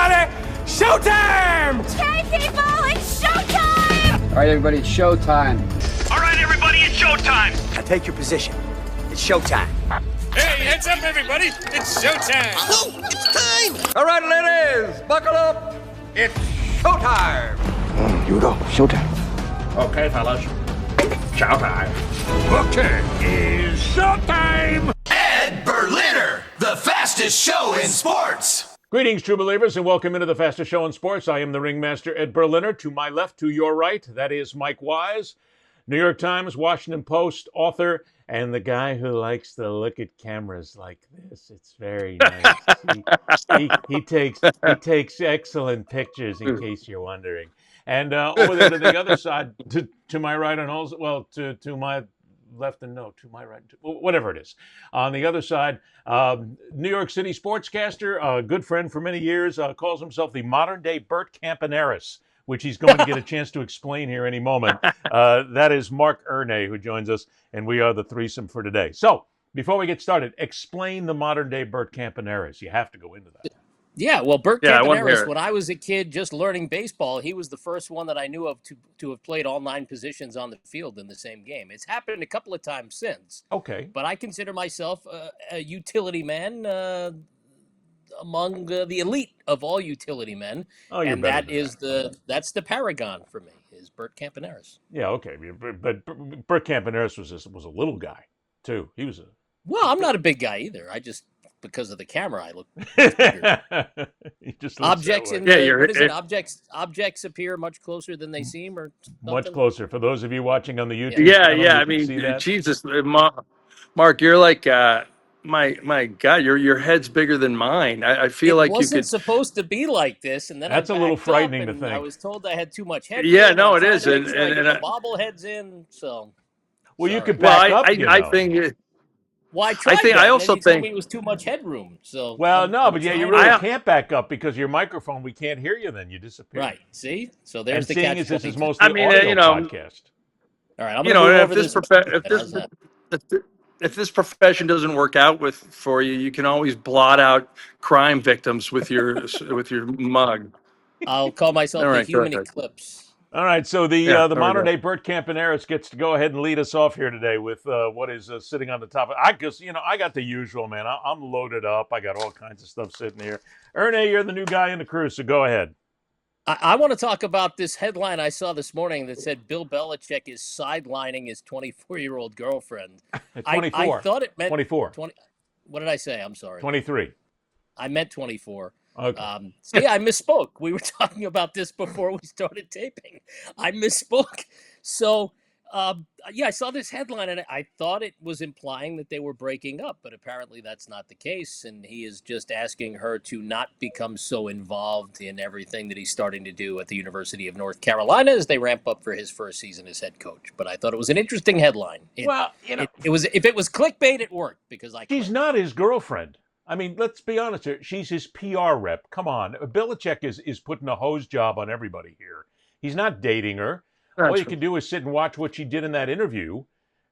everybody, showtime! Okay, people, it's showtime! All right, everybody, it's showtime. All right, everybody, it's showtime! Now take your position. It's showtime. Hey, heads up, everybody! It's showtime! Oh, it's time! All right, ladies, buckle up. It's showtime. Here we go, showtime. Okay, fellas. Showtime. Okay, it's showtime! Ed Berliner, the fastest show in sports. Greetings, true believers, and welcome into the fastest show in sports. I am the ringmaster, Ed Berliner. To my left, to your right, that is Mike Wise, New York Times, Washington Post author, and the guy who likes to look at cameras like this. It's very nice. he takes excellent pictures, in case you're wondering. And over there to the other side, to my right, and also, well, to my left and no, to my right, whatever it is. On the other side, New York City sportscaster, a good friend for many years, calls himself the modern-day Bert Campaneris, which he's going to get a chance to explain here any moment. That is Marc Ernay, who joins us, and we are the threesome for today. So, before we get started, explain the modern-day Bert Campaneris. You have to go into that. Yeah, well, Bert Campaneris, when I was a kid just learning baseball, he was the first one that I knew of to have played all 9 positions on the field in the same game. It's happened a couple of times since. Okay. But I consider myself a utility man among the elite of all utility men. Oh, you're and that's the paragon for me, is Bert Campaneris. Yeah, okay. But Bert Campaneris was a little guy, too. He was a... Well, I'm not a big guy either. I just... Because of the camera, I look bigger. Objects in objects appear much closer than they seem, or something? Much closer. For those of you watching on the YouTube channel, I mean, Jesus, Mark, you're like my God, your head's bigger than mine. I feel like you could. It wasn't supposed to be like this, and then that's a little frightening to think. I was told I had too much head. Yeah, no, it is, and the bobbleheads in. So, well, you could back up. I think. Well, I also think it was too much headroom. So but you really can't back up because your microphone, we can't hear you. Then you disappear. Right. See, so there's the catch. This is mostly podcast. All right, I'm going to if this profession doesn't work out for you, you can always blot out crime victims with your mug. I'll call myself the Human Eclipse. All right, so the modern-day Bert Campaneris gets to go ahead and lead us off here today with what is sitting on the top. I got the usual, man. I'm loaded up. I got all kinds of stuff sitting here. Ernay, you're the new guy in the crew, so go ahead. I want to talk about this headline I saw this morning that said Bill Belichick is sidelining his 24-year-old girlfriend. 24. I thought it meant 24. 20. What did I say? I'm sorry. 23. I meant 24. Okay. See, I misspoke. We were talking about this before we started taping. I misspoke. So, I saw this headline, and I thought it was implying that they were breaking up, but apparently that's not the case, and he is just asking her to not become so involved in everything that he's starting to do at the University of North Carolina as they ramp up for his first season as head coach. But I thought it was an interesting headline. It was if it was clickbait, it worked because she's not his girlfriend. I mean, let's be honest here. She's his PR rep. Come on. Belichick is putting a hose job on everybody here. He's not dating her. All you can do is sit and watch what she did in that interview,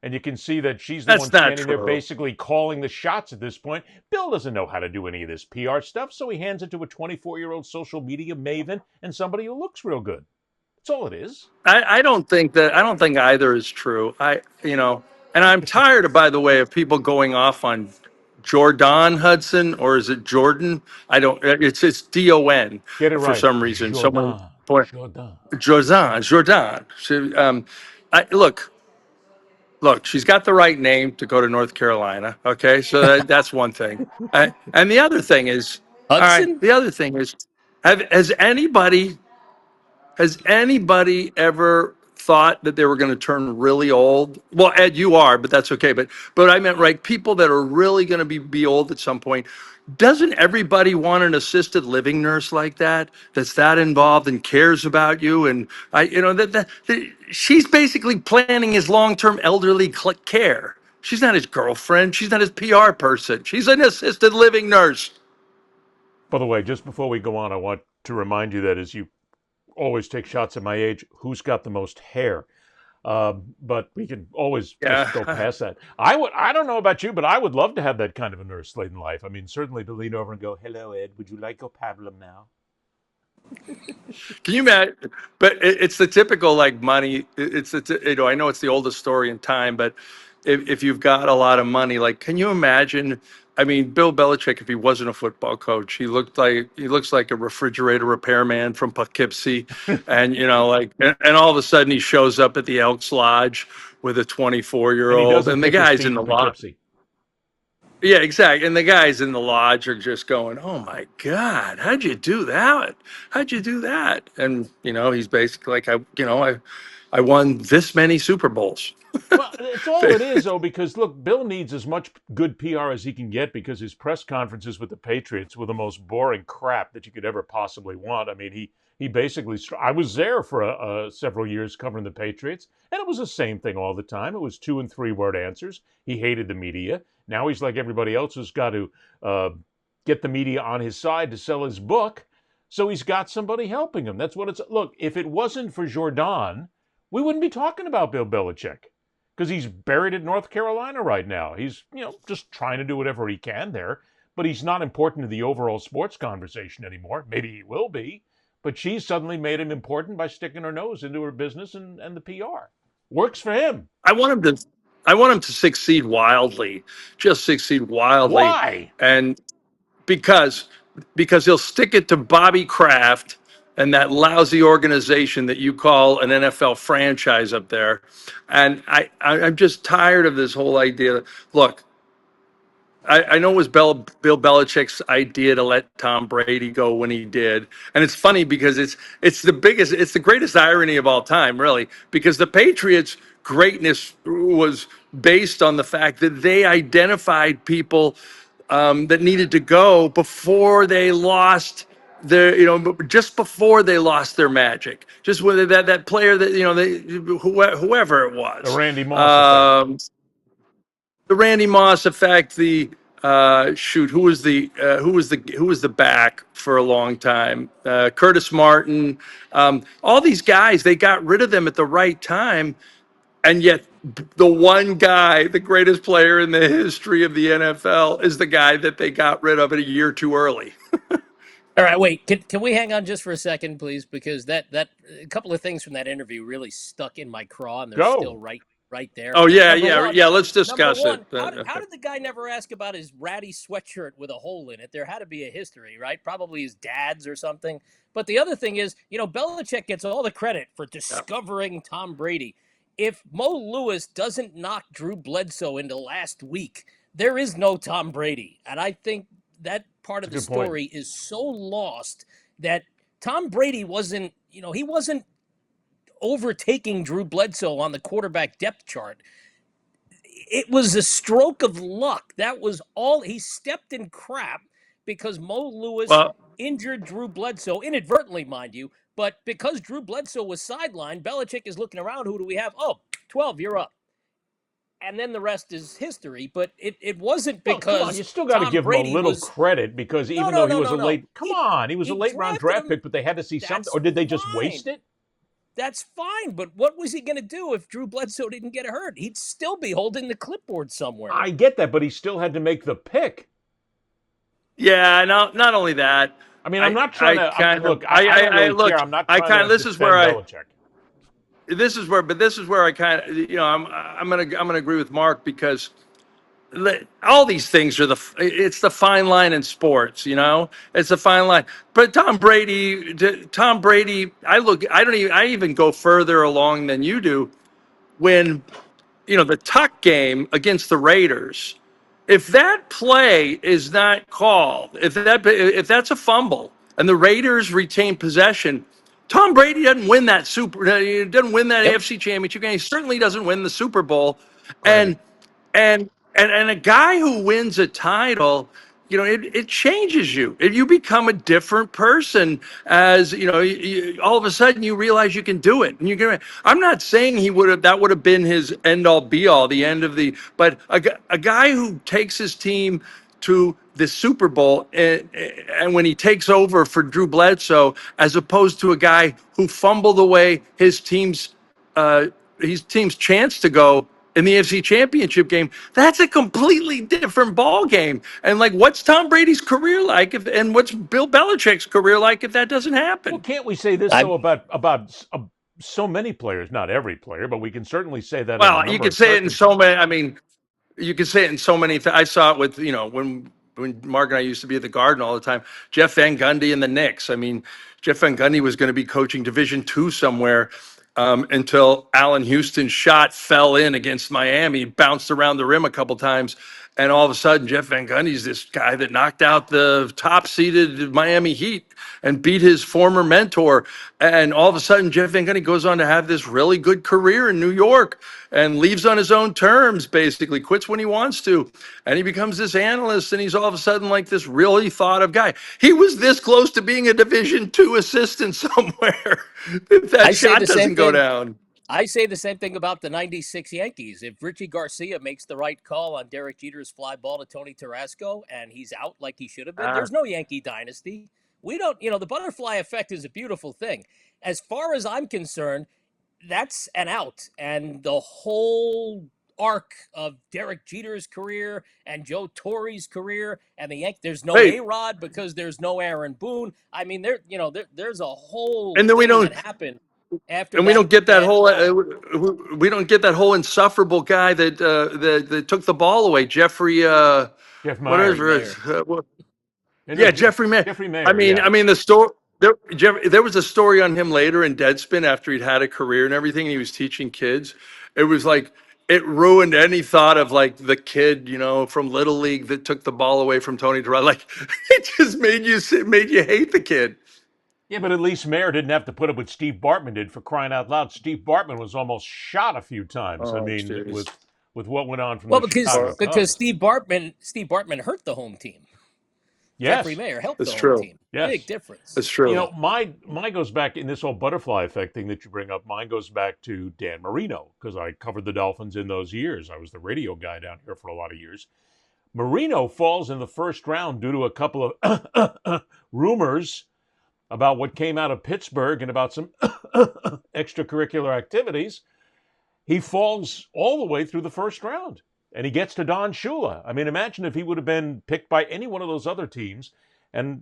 and you can see that she's the one standing there basically calling the shots at this point. Bill doesn't know how to do any of this PR stuff, so he hands it to a 24-year-old social media maven and somebody who looks real good. That's all it is. I don't think either is true. And I'm tired, by the way, of people going off on Jordan Hudson, or is it Jordan? It's D-O-N. Get it right. For some reason. Jordan. Look, she's got the right name to go to North Carolina. Okay, so that's one thing. And the other thing is, Hudson? Has anybody ever thought that they were going to turn really old? Well, Ed, you are, but that's okay. But I meant, people that are really going to be old at some point. Doesn't everybody want an assisted living nurse like that, that's that involved and cares about you? And she's basically planning his long-term elderly care. She's not his girlfriend. She's not his PR person. She's an assisted living nurse. By the way, just before we go on, I want to remind you that as you always take shots at my age, who's got the most hair? But we can always just go past that. I don't know about you, but I would love to have that kind of a nurse late in life. I mean, certainly to lean over and go, "Hello, Ed, would you like your pablum now?" Can you imagine? But it's the typical like money. It's I know it's the oldest story in time, but if you've got a lot of money, like, can you imagine? I mean, Bill Belichick, if he wasn't a football coach, he looks like a refrigerator repairman from Poughkeepsie, and and all of a sudden he shows up at the Elks Lodge with a 24-year-old, And he doesn't and the pick his guys feet in the in lodge. Poughkeepsie. Yeah, exactly. And the guys in the lodge are just going, "Oh my God, how'd you do that? How'd you do that?" And he's basically like, I won this many Super Bowls. Well, it's all it is, though, because look, Bill needs as much good PR as he can get because his press conferences with the Patriots were the most boring crap that you could ever possibly want. I mean, he basically. I was there for several years covering the Patriots, and it was the same thing all the time. It was 2 and 3 word answers. He hated the media. Now he's like everybody else who's got to get the media on his side to sell his book. So he's got somebody helping him. That's what it's. Look, if it wasn't for Jordan, we wouldn't be talking about Bill Belichick because he's buried in North Carolina right now. He's, just trying to do whatever he can there, but he's not important to the overall sports conversation anymore. Maybe he will be, but she suddenly made him important by sticking her nose into her business and the PR. Works for him. I want him to succeed wildly, just succeed wildly, Why? and because he'll stick it to Bobby Kraft and that lousy organization that you call an NFL franchise up there. And I'm just tired of this whole idea. Look, I know it was Bill Belichick's idea to let Tom Brady go when he did, and it's funny because it's the greatest irony of all time, really, because the Patriots' greatness was based on the fact that they identified people that needed to go before they lost their, just before they lost their magic, just whether that player that whoever it was, The Randy Moss effect. the Randy Moss effect, the who was the back for a long time, Curtis Martin, all these guys, they got rid of them at the right time, and yet the one guy, the greatest player in the history of the NFL, is the guy that they got rid of a year too early. All right, wait. Can we hang on just for a second, please? Because that a couple of things from that interview really stuck in my craw, and they're still right there. Oh yeah, Number one, yeah. Let's discuss it. How did the guy never ask about his ratty sweatshirt with a hole in it? There had to be a history, right? Probably his dad's or something. But the other thing is, Belichick gets all the credit for discovering Tom Brady. If Mo Lewis doesn't knock Drew Bledsoe into last week, there is no Tom Brady. And I think that part of the story is so lost that Tom Brady wasn't, he wasn't overtaking Drew Bledsoe on the quarterback depth chart. It was a stroke of luck. That was all. He stepped in crap because Mo Lewis injured Drew Bledsoe, inadvertently, mind you. But because Drew Bledsoe was sidelined, Belichick is looking around. Who do we have? Oh, 12, you're up. And then the rest is history. But it wasn't because come on, you still got to give him a little credit because even though he was a late round draft pick, but they had to see something, or did they just waste it? That's fine, but what was he going to do if Drew Bledsoe didn't get hurt? He'd still be holding the clipboard somewhere. I get that, but he still had to make the pick. Yeah, not only that. I mean, I'm not trying to look. I don't really care. I'm not trying to defend Belichick. This is where I kind of, I'm gonna agree with Mark because all these things are it's the fine line in sports, it's a fine line. But Tom Brady, I even go further along than you do when, the tuck game against the Raiders. If that play is not called, if that's a fumble and the Raiders retain possession, Tom Brady doesn't win that AFC Championship game. He certainly doesn't win the Super Bowl. Right. And a guy who wins a title, it changes you. You become a different person as, all of a sudden you realize you can do it. And I'm not saying that would have been his end all be all, the end of but a guy who takes his team to the Super Bowl and when he takes over for Drew Bledsoe, as opposed to a guy who fumbled away his team's chance to go in the AFC Championship game. That's a completely different ball game. And like, what's Tom Brady's career like, and what's Bill Belichick's career like if that doesn't Well, happen? can't we say this, I though, about so many players? Not every player, but we can certainly say that in a Well, you number could of say it in circumstances. so many. I mean, you could say it in so many. I saw it with when Mark and I used to be at the Garden all the time. Jeff Van Gundy and the Knicks. I mean, Jeff Van Gundy was going to be coaching Division II somewhere until Allen Houston's shot fell in against Miami, bounced around the rim a couple times, and all of a sudden Jeff Van Gundy's this guy that knocked out the top-seeded Miami Heat and beat his former mentor. And all of a sudden Jeff Van Gundy goes on to have this really good career in New York and leaves on his own terms, basically quits when he wants to. And he becomes this analyst, and he's all of a sudden like this really thought of guy. He was this close to being a Division II assistant somewhere if that I say shot the same doesn't go thing. down. I say the same thing about the 96 Yankees. If Richie Garcia makes the right call on Derek Jeter's fly ball to Tony Tarasco and he's out like he should have been, there's no Yankee dynasty. We don't, the butterfly effect is a beautiful thing. As far as I'm concerned, that's an out. And the whole arc of Derek Jeter's career and Joe Torre's career and the Yankees, there's no A-Rod because there's no Aaron Boone. I mean, there's a whole And then we thing don't. that happened after And we that don't get that bad whole call. we don't get that whole insufferable guy that took the ball away, Jeffrey. Jeff Myers. Jeffrey Whatever. Mayer. Yeah, Jeffrey May. Jeffrey I Mayer, mean, yeah. I mean the story. There was a story on him later in Deadspin after he'd had a career and everything. And he was teaching kids. It was like it ruined any thought of like the kid, from Little League that took the ball away from Tony Terrell. Like it just made you hate the kid. Yeah, but at least Mayer didn't have to put up with Steve Bartman did, for crying out loud. Steve Bartman was almost shot a few times. I Oh, mean, jeez. with what went on from Well, the because Chicago because Cubs. Steve Bartman hurt the home team. Yes. Jeffrey Mayer helped That's the true. home team. Yes. Big difference. That's true. Mine goes back in this whole butterfly effect thing that you bring up. Mine goes back to Dan Marino, because I covered the Dolphins in those years. I was the radio guy down here for a lot of years. Marino falls in the first round due to a couple of rumors about what came out of Pittsburgh and about some extracurricular activities. He falls all the way through the first round, and he gets to Don Shula. I mean, imagine if he would have been picked by any one of those other teams and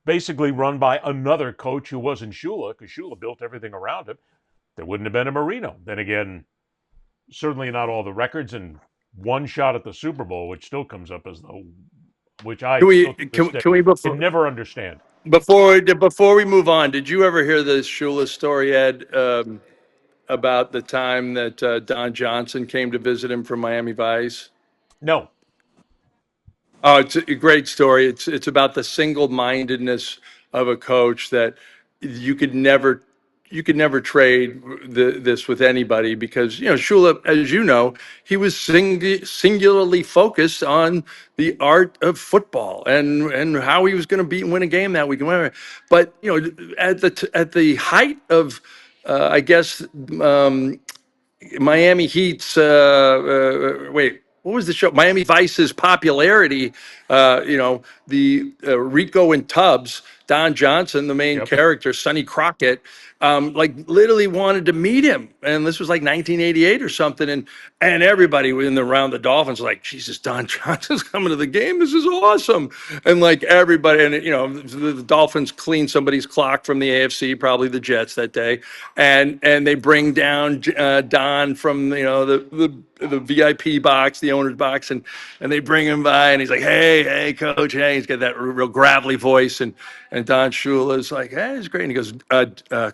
basically run by another coach who wasn't Shula, because Shula built everything around him. There wouldn't have been a Marino. Then again, certainly not all the records and one shot at the Super Bowl, which still comes up as though, which I can never understand. Before we move on, did you ever hear the Shula story, Ed, about the time that Don Johnson came to visit him from Miami Vice? No. Oh, it's a great story. It's about the single-mindedness of a coach that you could never trade this with anybody, because Shula, as you know, he was singularly focused on the art of football and how he was going to win a game that week. But at the height of I guess Miami Heat's what was the show? Miami Vice's popularity. The Rico and Tubbs, Don Johnson, the main character, Sonny Crockett, like literally wanted to meet him, and this was like 1988 or something, and everybody around the Dolphins was like, Jesus, Don Johnson's coming to the game. This is awesome, and like everybody, and the Dolphins cleaned somebody's clock from the AFC, probably the Jets that day, and they bring down Don from the VIP box, the owner's box, and they bring him by, and he's like, hey, coach, hey, he's got that real gravelly voice, and Don Shula's like, hey, it's great, and he goes,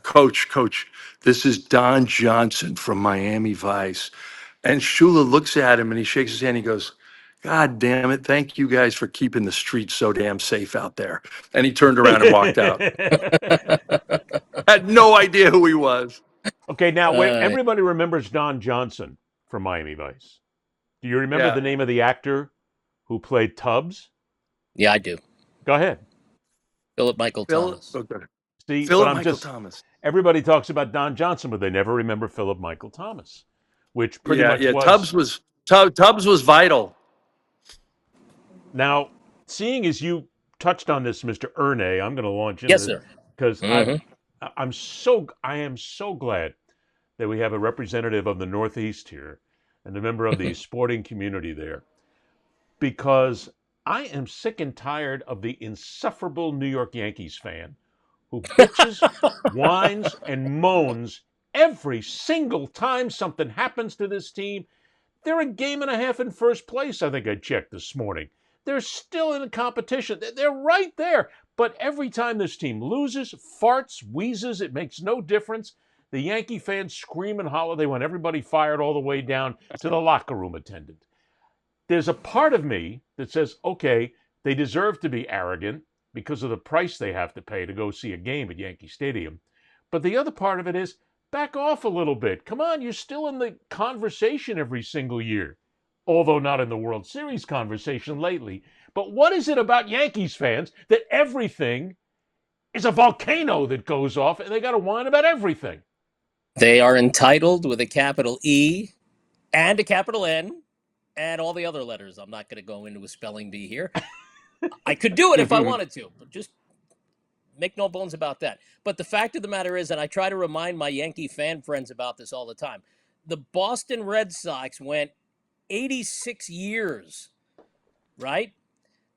coach, this is Don Johnson from Miami Vice, and Shula looks at him, and he shakes his hand, and he goes, God damn it, thank you guys for keeping the streets so damn safe out there, and he turned around and walked out. Had no idea who he was. Okay, now everybody remembers Don Johnson from Miami Vice. Do you remember the name of the actor who played Tubbs? Yeah, I do. Go ahead. Philip Michael Thomas. Okay. See, Philip Michael Thomas. Everybody talks about Don Johnson, but they never remember Philip Michael Thomas, which pretty much was. Tubbs was vital. Now, seeing as you touched on this, Mr. Ernay, I'm going to launch into Yes, sir. Because I am so glad that we have a representative of the Northeast here and a member of the sporting community there, because I am sick and tired of the insufferable New York Yankees fan who bitches, whines, and moans every single time something happens to this team. They're a game and a half in first place, I think I checked this morning. They're still in the competition. They're right there. But every time this team loses, farts, wheezes, it makes no difference. The Yankee fans scream and holler. They want everybody fired all the way down to the locker room attendant. There's a part of me that says, okay, they deserve to be arrogant because of the price they have to pay to go see a game at Yankee Stadium. But the other part of it is, back off a little bit. Come on, you're still in the conversation every single year. Although not in the World Series conversation lately. But what is it about Yankees fans that everything is a volcano that goes off and they got to whine about everything? They are entitled with a capital E and a capital N and all the other letters. I'm not going to go into a spelling bee here. I could do it if I wanted to, but just make no bones about that. But the fact of the matter is, and I try to remind my Yankee fan friends about this all the time, the Boston Red Sox went 86 years, right?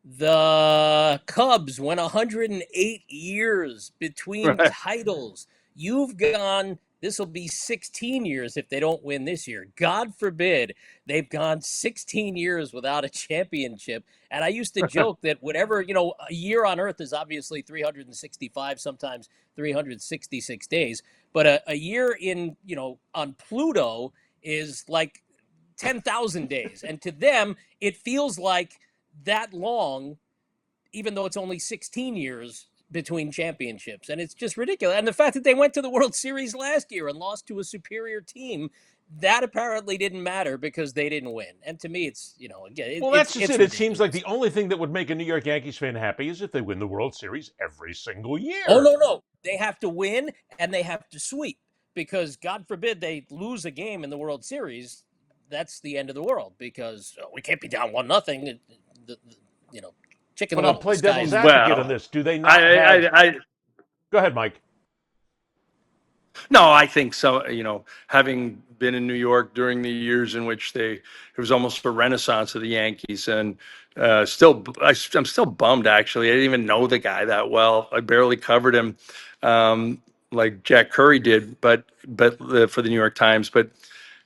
The Cubs went 108 years between titles. You've gone, this will be 16 years if they don't win this year. God forbid they've gone 16 years without a championship. And I used to joke that whatever, a year on Earth is obviously 365, sometimes 366 days. But a year on Pluto is like 10,000 days. And to them, it feels like that long, even though it's only 16 years between championships. And it's just ridiculous. And the fact that they went to the World Series last year and lost to a superior team, that apparently didn't matter because they didn't win. And to me, it's, again, well, that's just it. It seems like the only thing that would make a New York Yankees fan happy is if they win the World Series every single year. Oh, no. They have to win and they have to sweep because God forbid they lose a game in the World Series. That's the end of the world because we can't be down 1-0. Chicken. But I'll play devil's advocate on this. Do they not Go ahead, Mike. No, I think so. Having been in New York during the years in which it was almost a renaissance of the Yankees, and I'm still bummed. Actually, I didn't even know the guy that well. I barely covered him, like Jack Curry did, but for the New York Times. But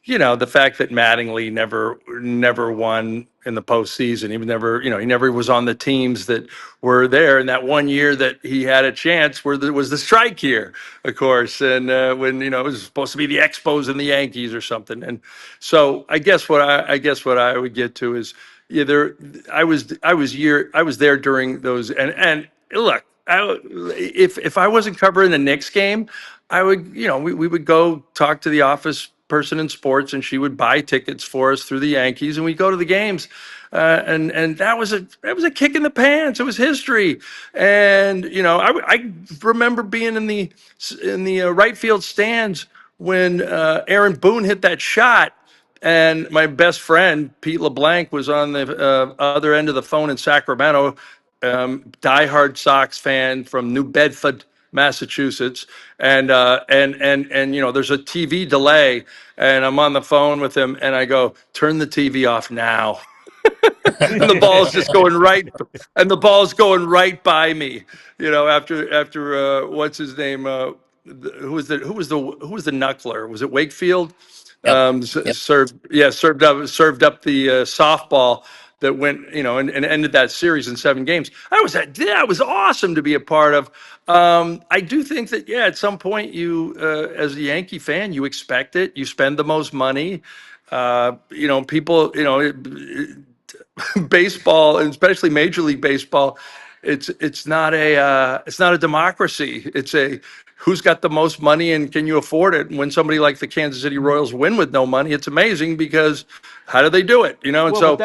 the fact that Mattingly never won in the postseason, he never was on the teams that were there. And that one year that he had a chance, where there was the strike year, of course, and when it was supposed to be the Expos and the Yankees or something. And so I guess what I would get to is, I was there during those, and look, if I wasn't covering the Knicks game, I would, we would go talk to the office person in sports, and she would buy tickets for us through the Yankees, and we'd go to the games. And that was a kick in the pants. It was history. And, I remember being in the right field stands when Aaron Boone hit that shot. And my best friend, Pete LeBlanc, was on the other end of the phone in Sacramento, diehard Sox fan from New Bedford, Massachusetts, and there's a TV delay, and I'm on the phone with him, and I go, turn the TV off now. And the ball's just going right, and the ball's going right by me. After what's his name? Who was the knuckler? Was it Wakefield? Yep. Served up the softball that went, and ended that series in 7 games. That was awesome to be a part of. I do think that, at some point you, as a Yankee fan, you expect it. You spend the most money. People, baseball, and especially Major League Baseball, it's not a democracy. It's a who's got the most money and can you afford it? And when somebody like the Kansas City Royals win with no money, it's amazing because how do they do it? So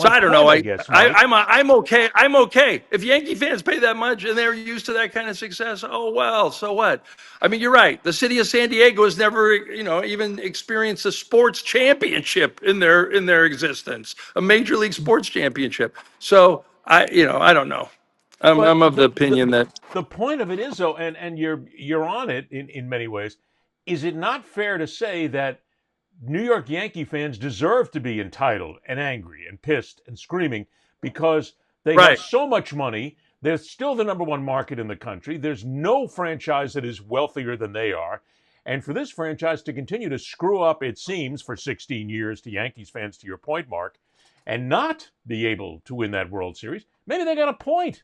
I don't know. I'm okay. I'm okay. If Yankee fans pay that much and they're used to that kind of success, oh well, so what? I mean, you're right. The city of San Diego has never, even experienced a sports championship in their existence, a major league sports championship. So I don't know. I'm of the opinion that the point of it is, though, and you're on it in many ways. Is it not fair to say that New York Yankee fans deserve to be entitled and angry and pissed and screaming because they have Right. so much money. They're still the number one market in the country. There's no franchise that is wealthier than they are. And for this franchise to continue to screw up, it seems, for 16 years to Yankees fans, to your point, Mark, and not be able to win that World Series, maybe they got a point.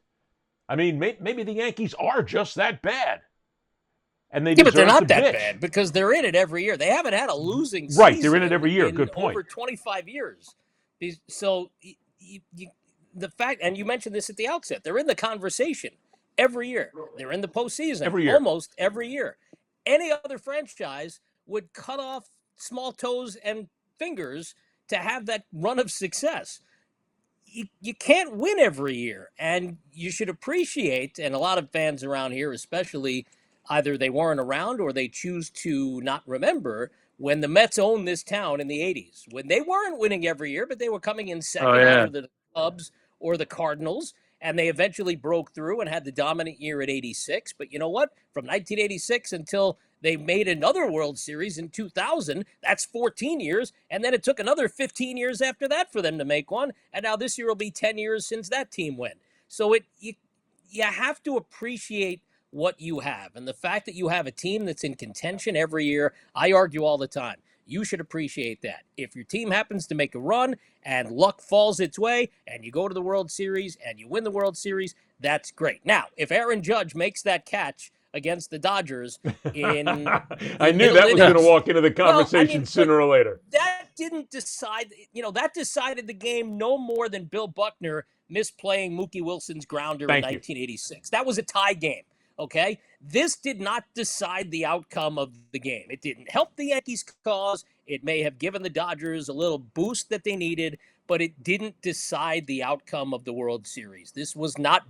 I mean, maybe the Yankees are just that bad. And they but they're not that bitch. bad because they're in it every year. They haven't had a losing season. Right, they're in it every year. Good point. Over 25 years. So the fact, and you mentioned this at the outset, they're in the conversation every year. They're in the postseason every year. Almost every year. Any other franchise would cut off small toes and fingers to have that run of success. You can't win every year, and you should appreciate, and a lot of fans around here especially, either they weren't around or they choose to not remember when the Mets owned this town in the 80s, when they weren't winning every year, but they were coming in second after the Cubs or the Cardinals, and they eventually broke through and had the dominant year at 86. But you know what? From 1986 until they made another World Series in 2000, that's 14 years, and then it took another 15 years after that for them to make one, and now this year will be 10 years since that team went. So you have to appreciate what you have. And the fact that you have a team that's in contention every year, I argue all the time, you should appreciate that. If your team happens to make a run and luck falls its way and you go to the World Series and you win the World Series, that's great. Now, if Aaron Judge makes that catch against the Dodgers in I knew that was going to walk into the conversation sooner or later. That didn't decide, that decided the game no more than Bill Buckner misplaying Mookie Wilson's grounder in 1986. That was a tie game. Okay, this did not decide the outcome of the game. It didn't help the Yankees' cause. It may have given the Dodgers a little boost that they needed, but it didn't decide the outcome of the World Series. This was not,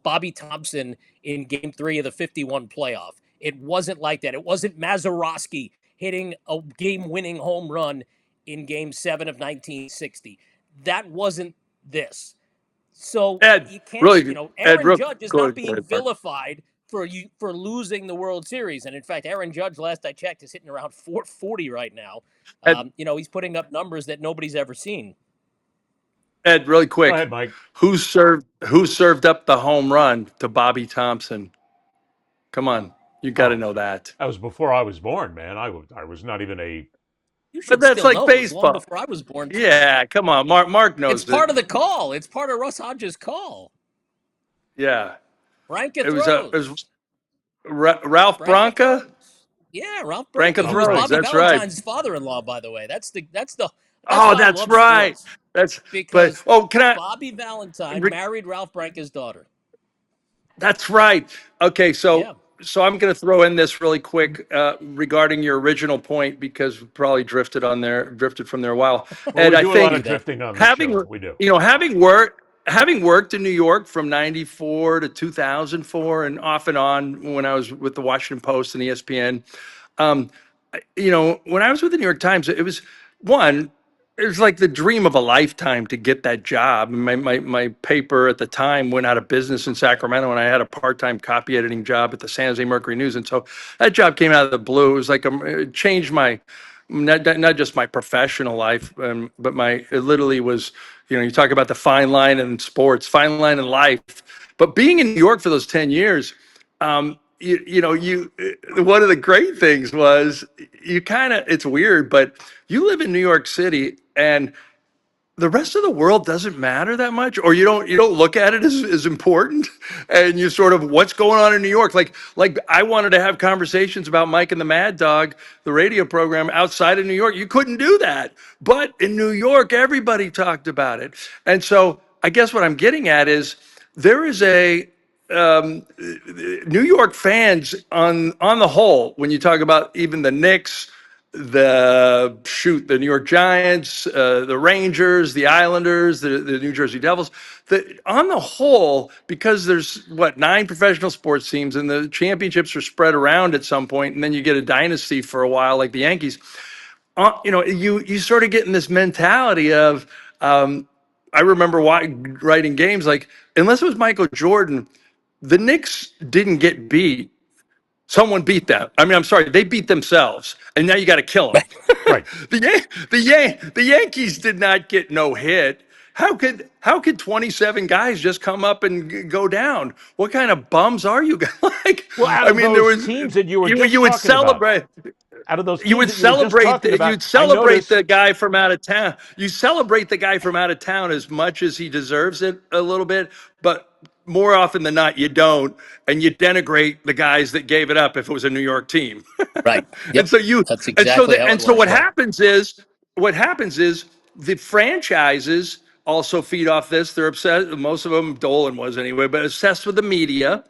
Bobby Thompson in Game 3 of the 51 playoff. It wasn't like that. It wasn't Mazeroski hitting a game-winning home run in Game 7 of 1960. That wasn't this. So Ed, you can't, really, Aaron Judge is not being vilified for losing the World Series. And in fact, Aaron Judge, last I checked, is hitting around 440 right now. He's putting up numbers that nobody's ever seen. Ed, really quick. Go ahead, Mike. Who served up the home run to Bobby Thompson? Come on, you got to know that. That was before I was born, man. I was not even a. But that's like know. baseball. Long before I was born. Yeah, come on, Mark knows. It's part of the call. It's part of Russ Hodges' call. Yeah, Branca throws. It was Ralph Branca. Yeah, Ralph Branca throws. Bobby That's Valentine's right. father-in-law, by the way. That's right. That's because can I? Bobby Valentine married Ralph Branca's daughter. That's right. Okay, so I'm going to throw in this really quick regarding your original point because we probably drifted from there a while. And I think a lot of drifting on having show. We do. Having worked in New York from '94 to 2004 and off and on when I was with the Washington Post and ESPN, when I was with the New York Times, it was like the dream of a lifetime to get that job. My paper at the time went out of business in Sacramento, and I had a part-time copy editing job at the San Jose Mercury News. And so that job came out of the blue. It was like it changed my not just my professional life, but it literally was. You talk about the fine line in sports, fine line in life. But being in New York for those 10 years, one of the great things was it's weird, but you live in New York City and the rest of the world doesn't matter that much, or you don't look at it as important, and you sort of what's going on in New York. Like I wanted to have conversations about Mike and the Mad Dog, the radio program outside of New York. You couldn't do that, but in New York, everybody talked about it. And so I guess what I'm getting at is there is a New York fans on the whole, when you talk about even the Knicks, the New York Giants, the Rangers, the Islanders, the New Jersey Devils, on the whole, because there's 9 professional sports teams and the championships are spread around at some point, and then you get a dynasty for a while like the Yankees. You sort of get in this mentality of I remember writing games like, unless it was Michael Jordan, the Knicks didn't get beat Someone beat them. I mean, I'm sorry, they beat themselves, and now you got to kill them. Right. The Yankees did not get no hit. How could 27 guys just come up and go down? What kind of bums are you guys? Like, Well, out I of mean, those teams that you were just you would talking about, celebrate. out of those You teams would that you were just celebrate. talking about, You'd I celebrate noticed. the guy from out of town. You celebrate the guy from out of town as much as he deserves it a little bit, but more often than not, you don't, and you denigrate the guys that gave it up if it was a New York team. Right. and Yep. so you, That's and so exactly how it what was. happens is the franchises also feed off this. They're obsessed. Most of them, Dolan was anyway, but obsessed with the media,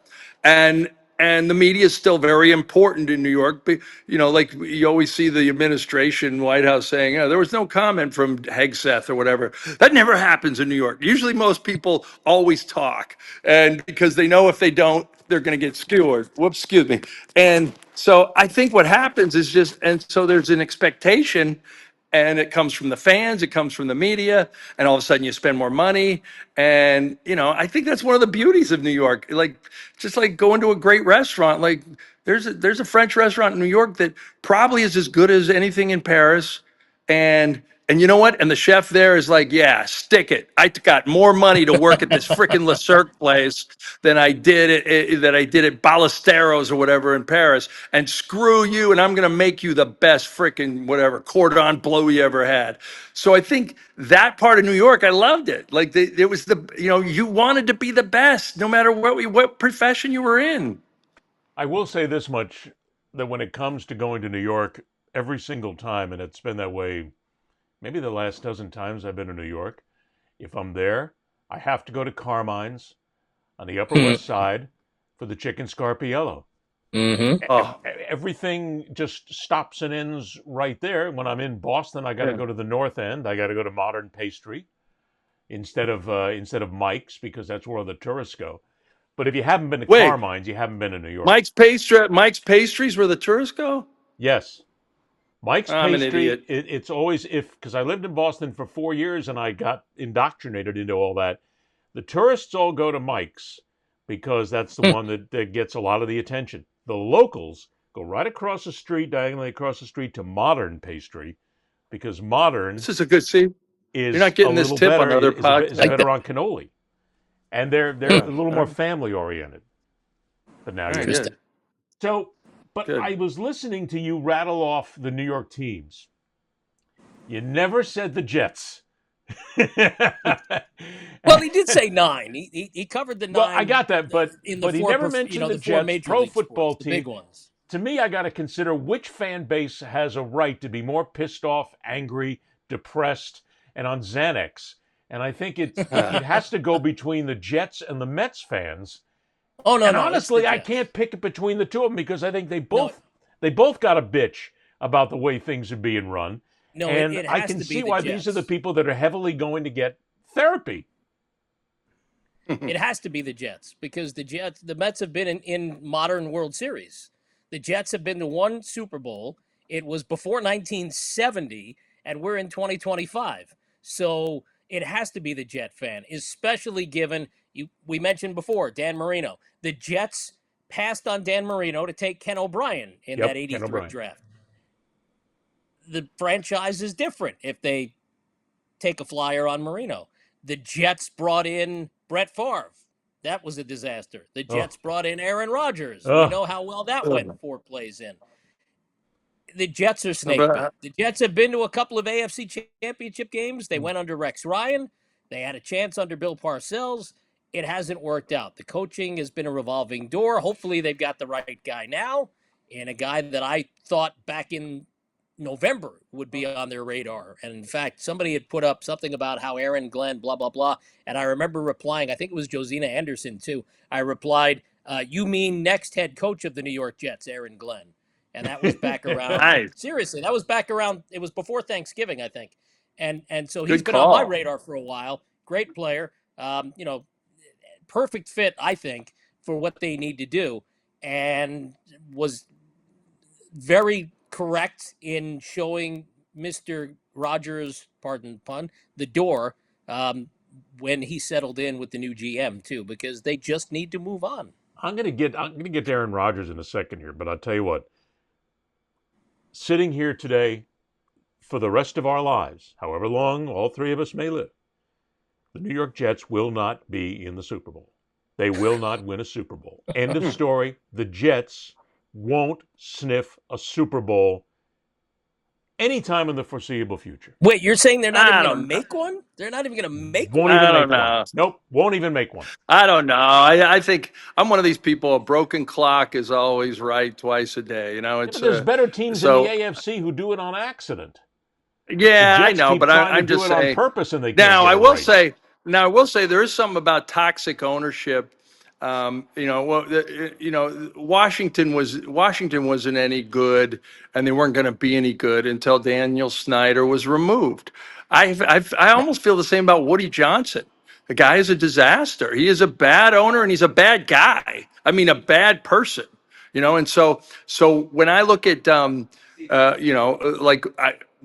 and the media is still very important in New York. But, like you always see the administration, White House saying, "Oh, there was no comment from Hegseth or whatever." That never happens in New York. Usually, most people always talk, and because they know if they don't, they're going to get skewered. Whoops, excuse me. And so I think what happens is and so there's an expectation, and it comes from the fans, it comes from the media, and all of a sudden you spend more money. And I think that's one of the beauties of New York. Like, just like going to a great restaurant. Like, there's a French restaurant in New York that probably is as good as anything in Paris. And you know what? And the chef there is like, yeah, stick it. I got more money to work at this freaking Le Cirque place than I did at Ballesteros or whatever in Paris. And screw you, and I'm gonna make you the best freaking whatever cordon bleu you ever had. So I think that part of New York, I loved it. Like, it was you wanted to be the best, no matter what profession you were in. I will say this much, that when it comes to going to New York, every single time, and it's been that way maybe the last dozen times I've been to New York, if I'm there, I have to go to Carmine's on the Upper West Side for the chicken scarpiello. Mm-hmm. Everything just stops and ends right there. When I'm in Boston, I got to go to the North End. I got to go to Modern Pastry instead of Mike's, because that's where all the tourists go. But if you haven't been to Carmine's, you haven't been to New York. Mike's Pastries where the tourists go? Yes. Mike's I'm an Pastry, idiot. it's always, because I lived in Boston for 4 years and I got indoctrinated into all that. The tourists all go to Mike's because that's the one that gets a lot of the attention. The locals go right across the street, diagonally across the street, to Modern Pastry, because Modern This is a good scene. is You're not getting a this little tip on better, other is podcasts. better on cannoli. And they're a little more family oriented. But now you're Good. So, but Good. I was listening to you rattle off the New York teams. You never said the Jets. Well, he did say 9. He covered the 9. Well, I got that, but he never mentioned the Jets, major pro league football sports, team. the big ones. To me, I got to consider which fan base has a right to be more pissed off, angry, depressed, and on Xanax. And I think it has to go between the Jets and the Mets fans. Oh no! And no, honestly, I can't pick it between the two of them, because I think they both got a bitch about the way things are being run. No, and it I has can to be see the why Jets. these are the people that are heavily going to get therapy. It has to be the Jets, because the Mets have been in modern World Series. The Jets have been to one Super Bowl. It was before 1970, and we're in 2025. So it has to be the Jet fan, especially given we mentioned before, Dan Marino. The Jets passed on Dan Marino to take Ken O'Brien in that 83 draft. The franchise is different if they take a flyer on Marino. The Jets brought in Brett Favre. That was a disaster. The Jets brought in Aaron Rodgers. We know how well that went 4 plays in. The Jets are snake bit. The Jets have been to a couple of AFC championship games. They went under Rex Ryan. They had a chance under Bill Parcells. It hasn't worked out. The coaching has been a revolving door. Hopefully they've got the right guy now, and a guy that I thought back in November would be on their radar. And in fact, somebody had put up something about how Aaron Glenn, blah, blah, blah. And I remember replying, I think it was Josina Anderson too. I replied, you mean next head coach of the New York Jets, Aaron Glenn. And that was back around, Nice. Seriously, that was back around, it was before Thanksgiving, I think. And so he's been on my radar for a while. Great player, perfect fit, I think, for what they need to do. And was very correct in showing Mr. Rodgers, pardon the pun, the door when he settled in with the new GM too, because they just need to move on. I'm gonna get to Aaron Rodgers in a second here, but I'll tell you what. Sitting here today, for the rest of our lives, however long all three of us may live, the New York Jets will not be in the Super Bowl. They will not win a Super Bowl. End of story. The Jets won't sniff a Super Bowl anytime in the foreseeable future. Wait, you're saying they're not I even going don't to make one? They're not even going to make Won't one? even I make don't know. one. Nope, won't even make one. I don't know. I think I'm one of these people. A broken clock is always right twice a day. You know, Yeah, it's but there's better teams in so. the AFC who do it on accident. The Yeah, I Jets know, keep but trying to I'm do just it on saying. purpose and they can't Now get I it will right. say. Now I will say there is something about toxic ownership. Washington wasn't any good, and they weren't going to be any good until Daniel Snyder was removed. I almost feel the same about Woody Johnson. The guy is a disaster. He is a bad owner, and he's a bad guy. I mean, a bad person. And so when I look at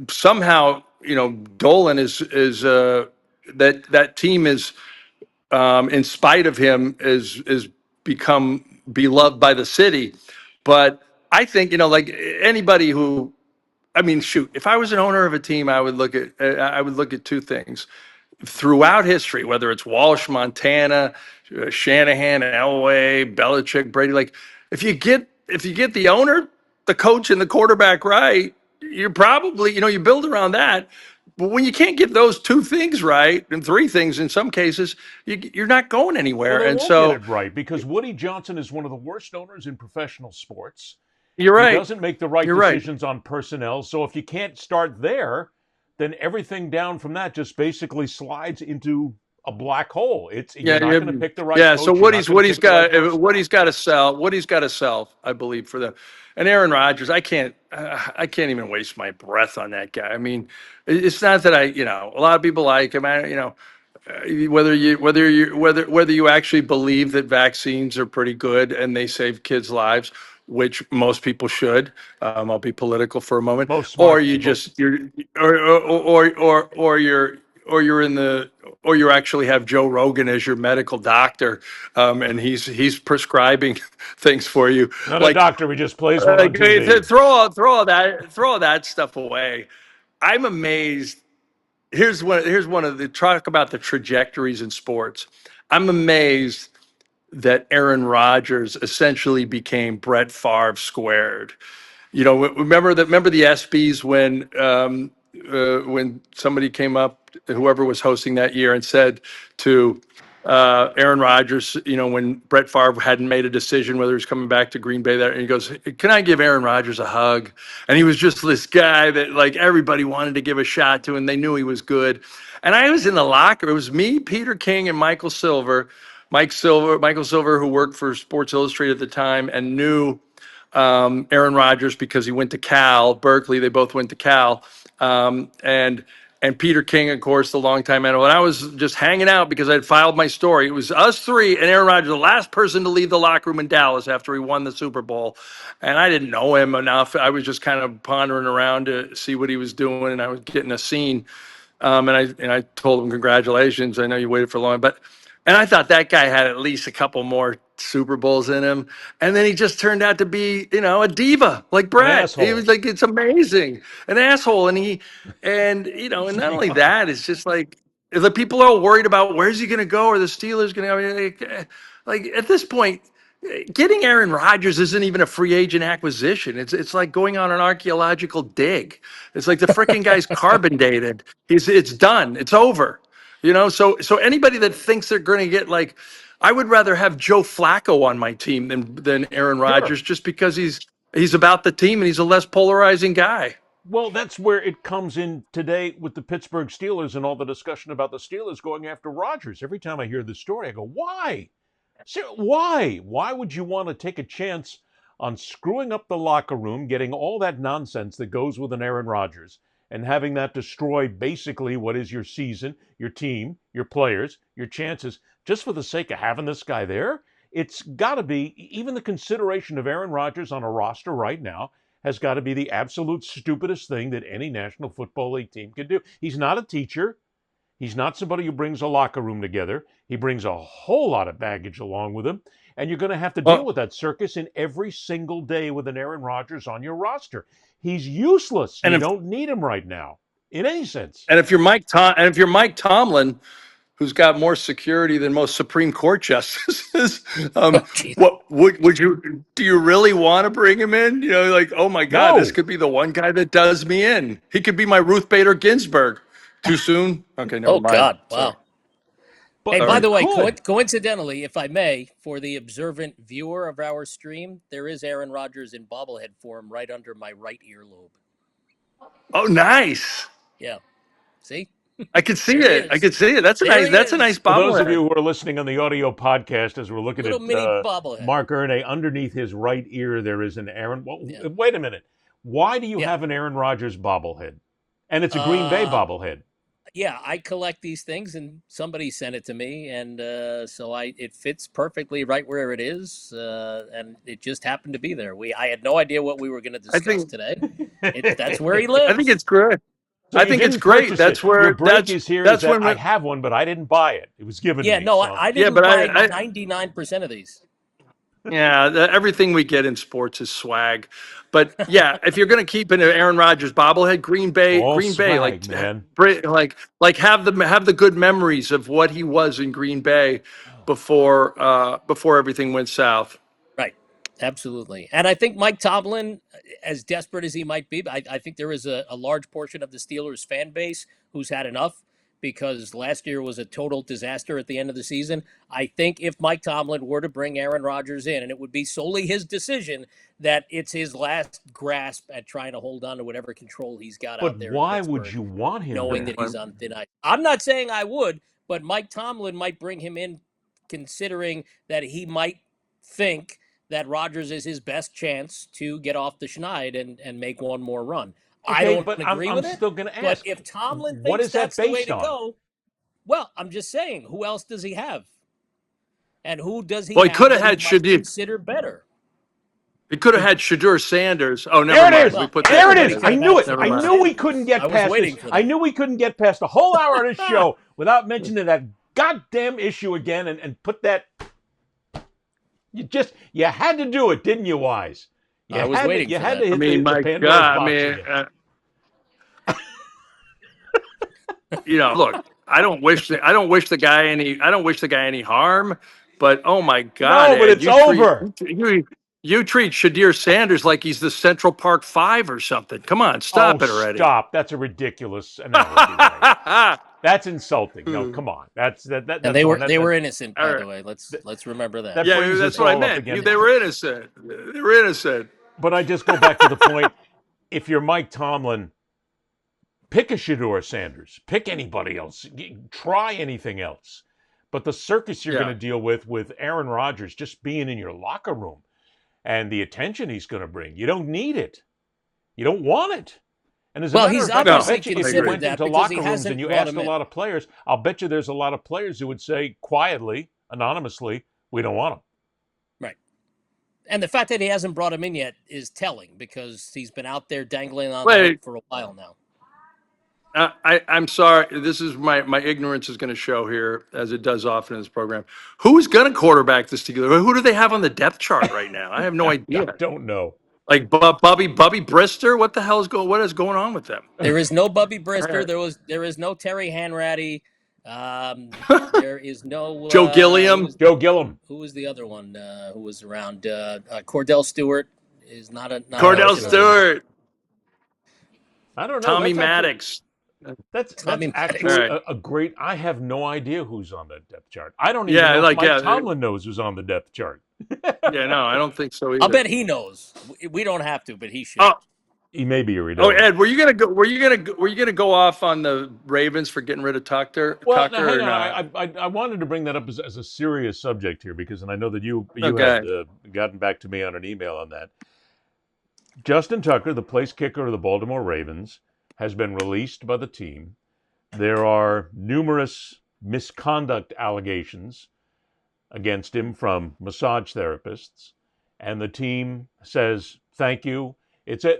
somehow Dolan is that team is in spite of him is become beloved by the city. But I think like anybody who, I mean, shoot, if I was an owner of a team, I would look at two things throughout history, whether it's Walsh, Montana, Shanahan, Elway, Belichick, Brady. Like if you get the owner, the coach, and the quarterback right, you're probably you build around that. But when you can't get those two things right, and three things in some cases, you're not going Well, anywhere. they And won't get so it right because Woody Johnson is one of the worst owners in professional sports. you're He right. doesn't make the right You're right. decisions on personnel. So if you can't start there, then everything down from that just basically slides into a black hole. You're Yeah, not going to pick the right yeah. coach. So You're not going to pick the right personnel. Woody's got to sell. Woody's got to sell, I believe, for them. And Aaron Rodgers, I can't even waste my breath on that guy. I mean, it's not that a lot of people like him. Whether you actually believe that vaccines are pretty good and they save kids' lives, which most people should. I'll be political for a moment. Most Or smart you people. just you're or you actually have Joe Rogan as your medical doctor, and he's prescribing things for you. Not a doctor. He just plays one on TV. Throw all that stuff away. I'm amazed. Here's one of the talk about the trajectories in sports. I'm amazed that Aaron Rodgers essentially became Brett Favre squared. Remember the ESPYS when somebody came up, whoever was hosting that year, and said to Aaron Rodgers, when Brett Favre hadn't made a decision whether he was coming back to Green Bay, and he goes, "Can I give Aaron Rodgers a hug?" And he was just this guy that like everybody wanted to give a shot to, and they knew he was good. And I was in the locker. It was me, Peter King, and Michael Silver, who worked for Sports Illustrated at the time and knew Aaron Rodgers because he went to Cal, Berkeley. They both went to Cal, and Peter King, of course, the longtime analyst. And I was just hanging out because I'd filed my story. It was us three and Aaron Rodgers, the last person to leave the locker room in Dallas after he won the Super Bowl. And I didn't know him enough. I was just kind of pondering around to see what he was doing, and I was getting a scene. And I told him, "Congratulations! I know you waited for long, but." And I thought that guy had at least a couple more Super Bowls in him. And then he just turned out to be, a diva like Brett. asshole. He was like, it's amazing. An asshole. And not only that, it's just like the people are all worried about where's he going to go or the Steelers going to, like at this point, getting Aaron Rodgers isn't even a free agent acquisition. It's like going on an archaeological dig. It's like the freaking guy's carbon dated. It's done. It's over. So anybody that thinks they're going to get I would rather have Joe Flacco on my team than Aaron Rodgers, just because he's about the team and he's a less polarizing guy. Well, that's where it comes in today with the Pittsburgh Steelers and all the discussion about the Steelers going after Rodgers. Every time I hear this story, I go, why? Why? Why would you want to take a chance on screwing up the locker room, getting all that nonsense that goes with an Aaron Rodgers, and having that destroy basically what is your season, your team, your players, your chances, just for the sake of having this guy there? It's got to be, even the consideration of Aaron Rodgers on a roster right now has got to be the absolute stupidest thing that any National Football League team can do. He's not a teacher. He's not somebody who brings a locker room together. He brings a whole lot of baggage along with him. and you're going to have to deal Well, with that circus in every single day with an Aaron Rodgers on your roster. He's useless. and You if don't need him right now in any sense. and if you're Mike Tomlin, who's got more security than most Supreme Court justices, Oh, geez. what would you do? You really want to bring him in? You know, like, oh my God, this No. could be the one guy that does me in. He could be my Ruth Bader Ginsburg. Too soon? Okay, never Oh, mind. God. Sorry. Wow. But Hey, by he the way, could. coincidentally, if I may, for the observant viewer of our stream, there is Aaron Rodgers in bobblehead form right under my right earlobe. Oh, nice. Yeah. See? I could see There he it. I is. could see it. That's a There nice. he That's a nice is. For those of you bobblehead. who are listening on the audio podcast, as we're looking Little mini at bobblehead. Marc Ernay, underneath his right ear, there is an Aaron. Well, Yeah. wait a minute. Why do you Yeah. have an Aaron Rodgers bobblehead? And it's a Green Bay bobblehead. Yeah, I collect these things, and somebody sent it to me, and so it fits perfectly right where it is, and it just happened to be there. I had no idea what we were going to I discuss think. today. That's where he lives. I think it's great. So I you think it's didn't great. purchase That's it. Your where. break is here is That's that when. I have one, but I didn't buy it. It was given Yeah, to me. no, So. I Yeah, didn't but buy I 99% of these. Yeah, everything we get in sports is swag. But yeah, if you're going to keep an Aaron Rodgers bobblehead, All Green Bay, swag, man. like have the good memories of what he was in Green Bay before everything went south. Right. Absolutely. And I think Mike Tomlin, as desperate as he might be, I think there is a large portion of the Steelers fan base who's had enough because last year was a total disaster at the end of the season. I think if Mike Tomlin were to bring Aaron Rodgers in, and it would be solely his decision, that it's his last grasp at trying to hold on to whatever control he's got But out there. why in would Pittsburgh, you want him knowing there? that he's on thin ice? I'm not saying I would, but Mike Tomlin might bring him in considering that he might think that Rodgers is his best chance to get off the schneid and make one more run. I Okay, don't but agree I'm with it. still going to But ask. if Tomlin What thinks is that that's the way based to on? go, well, I'm just saying, who else does he have? And who does he Well, he have could have that had he might Shadir. consider better? He could have had Shadur Sanders. Oh, never There it mind. is. Well, We put There that it to is. could bed. I have knew had it. Never I mind. knew we couldn't get I was past waiting this. for that. I knew we couldn't get past the whole hour of this show without mentioning that goddamn issue again and put that. You had to do it, didn't you, Wise? I was waiting You for had that. to hit I mean, the my Pandora's God. I box mean, again. look, I don't wish the guy any harm, but oh my God, No, but Ed, it's over. you treat Shadir Sanders like he's the Central Park Five or something. Come on, Oh, stop it already. stop! That's a ridiculous analogy. Right? That's insulting. No, come on. That's And that's they one. were innocent, by All the right. way. Let's remember that. that Yeah, brings that's us what I all up meant. again. They were innocent. They were innocent. But I just go back to the point. If you're Mike Tomlin, pick a Shedeur Sanders. Pick anybody else. Try anything else. But the circus you're Yeah. going to deal with Aaron Rodgers just being in your locker room and the attention he's going to bring, you don't need it. You don't want it. And as a Well, matter he's of fact, I obviously bet you if you considered went that into because locker he rooms hasn't and you brought asked him a in. lot of players, I'll bet you there's a lot of players who would say quietly, anonymously, we don't want him. Right. And the fact that he hasn't brought him in yet is telling because he's been out there dangling on the Wait. hook for a while now. I'm sorry. This is my ignorance is going to show here, as it does often in this program. Who's going to quarterback this together? Who do they have on the depth chart right now? I have no I idea. don't know. Like Bubby Brister? What is going on with them? There is no Bubby Brister. Alright. There is no Terry Hanratty. There is no Joe Gilliam? Joe Gilliam. Who was the other one who was around? Cordell Stewart is not a Cordell Stewart, I don't know. Tommy That's actually- Maddox. That's Tommy actually Maddox. All right. a great. I have no idea who's on that depth chart. I don't even Yeah, know like, if Mike yeah, Tomlin knows who's on the depth chart. Yeah, no, I don't think so either. I'll bet he knows. We don't have to, but he should. Oh, He may be a oh, Ed, were you gonna go off on the Ravens for getting rid of Tucker? Well, Tucker now, hang or on. not? I wanted to bring that up as a serious subject here because, and I know that you Okay. had gotten back to me on an email on that. Justin Tucker, the place kicker of the Baltimore Ravens, has been released by the team. There are numerous misconduct allegations against him from massage therapists, and the team says, thank you.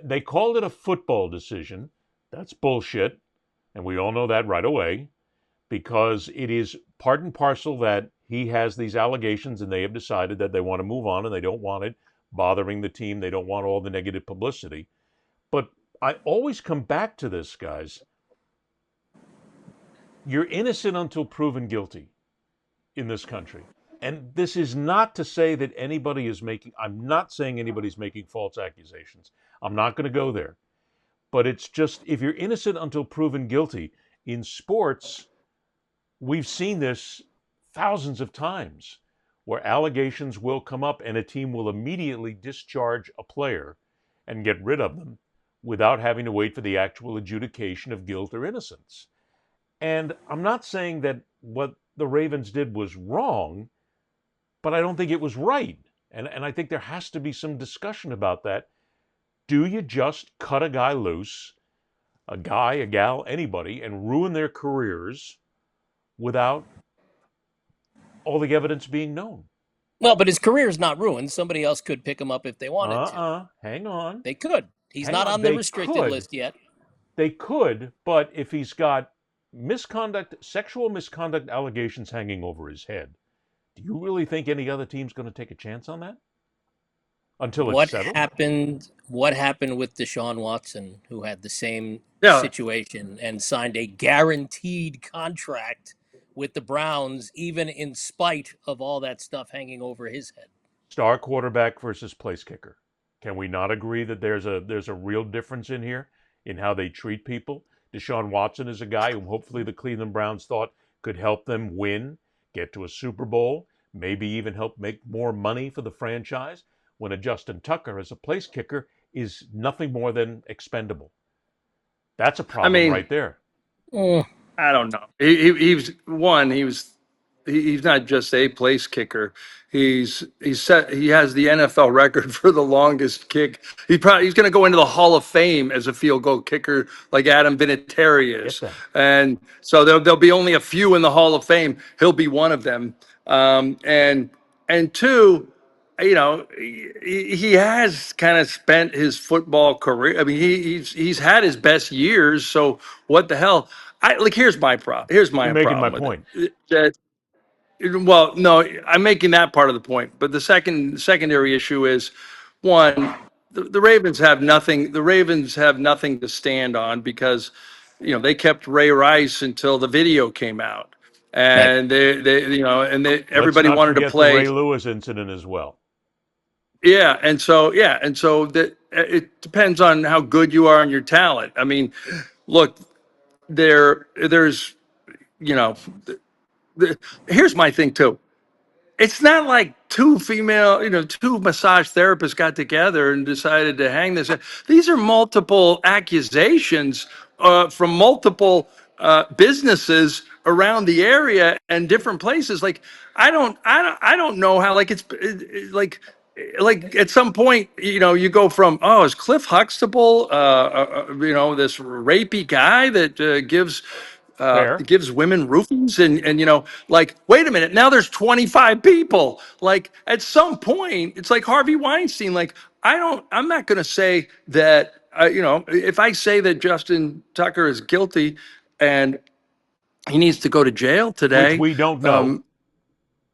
They called it a football decision. That's bullshit, and we all know that right away, because it is part and parcel that he has these allegations and they have decided that they want to move on and they don't want it bothering the team. They don't want all the negative publicity. But I always come back to this, guys. You're innocent until proven guilty in this country. And this is not to say that anybody is I'm not saying anybody's making false accusations. I'm not going to go there. But it's just, if you're innocent until proven guilty, in sports, we've seen this thousands of times where allegations will come up and a team will immediately discharge a player and get rid of them without having to wait for the actual adjudication of guilt or innocence. And I'm not saying that what the Ravens did was wrong, but I don't think it was right. And I think there has to be some discussion about that. Do you just cut a guy loose, a guy, a gal, anybody, and ruin their careers without all the evidence being known? Well, but his career is not ruined. Somebody else could pick him up if they wanted to. Hang on. They could. He's not on the restricted list yet. They could, but if he's got sexual misconduct allegations hanging over his head, do you really think any other team's going to take a chance on that? Until it's settled? What happened with Deshaun Watson, who had the same situation and signed a guaranteed contract with the Browns, even in spite of all that stuff hanging over his head? Star quarterback versus place kicker. Can we not agree that there's a real difference in here in how they treat people? Deshaun Watson is a guy who hopefully the Cleveland Browns thought could help them win, get to a Super Bowl, maybe even help make more money for the franchise, when a Justin Tucker as a place kicker is nothing more than expendable. That's a problem right there. I don't know. He's not just a place kicker. He has the NFL record for the longest kick. He's going to go into the Hall of Fame as a field goal kicker, like Adam Vinatieri is. And so there'll be only a few in the Hall of Fame. He'll be one of them. And two, he has kind of spent his football career. I mean, he's had his best years. So what the hell? Here's my problem. You're making my point. Well, no, I'm making that part of the point. But the secondary issue is, one, the Ravens have nothing. The Ravens have nothing to stand on because, they kept Ray Rice until the video came out, and everybody wanted to play the Ray Lewis incident as well. Yeah, and so that it depends on how good you are and your talent. I mean, look, there's here's my thing too. It's not like two massage therapists got together and decided to hang this. These are multiple accusations from multiple businesses around the area and different places. Like, I don't know how, like, like at some point, you go from, is Cliff Huxtable, this rapey guy that gives women roofies and like, wait a minute, now there's 25 people. Like, at some point, it's like Harvey Weinstein. Like, I'm not going to say that, if I say that Justin Tucker is guilty and he needs to go to jail today. Which we don't know.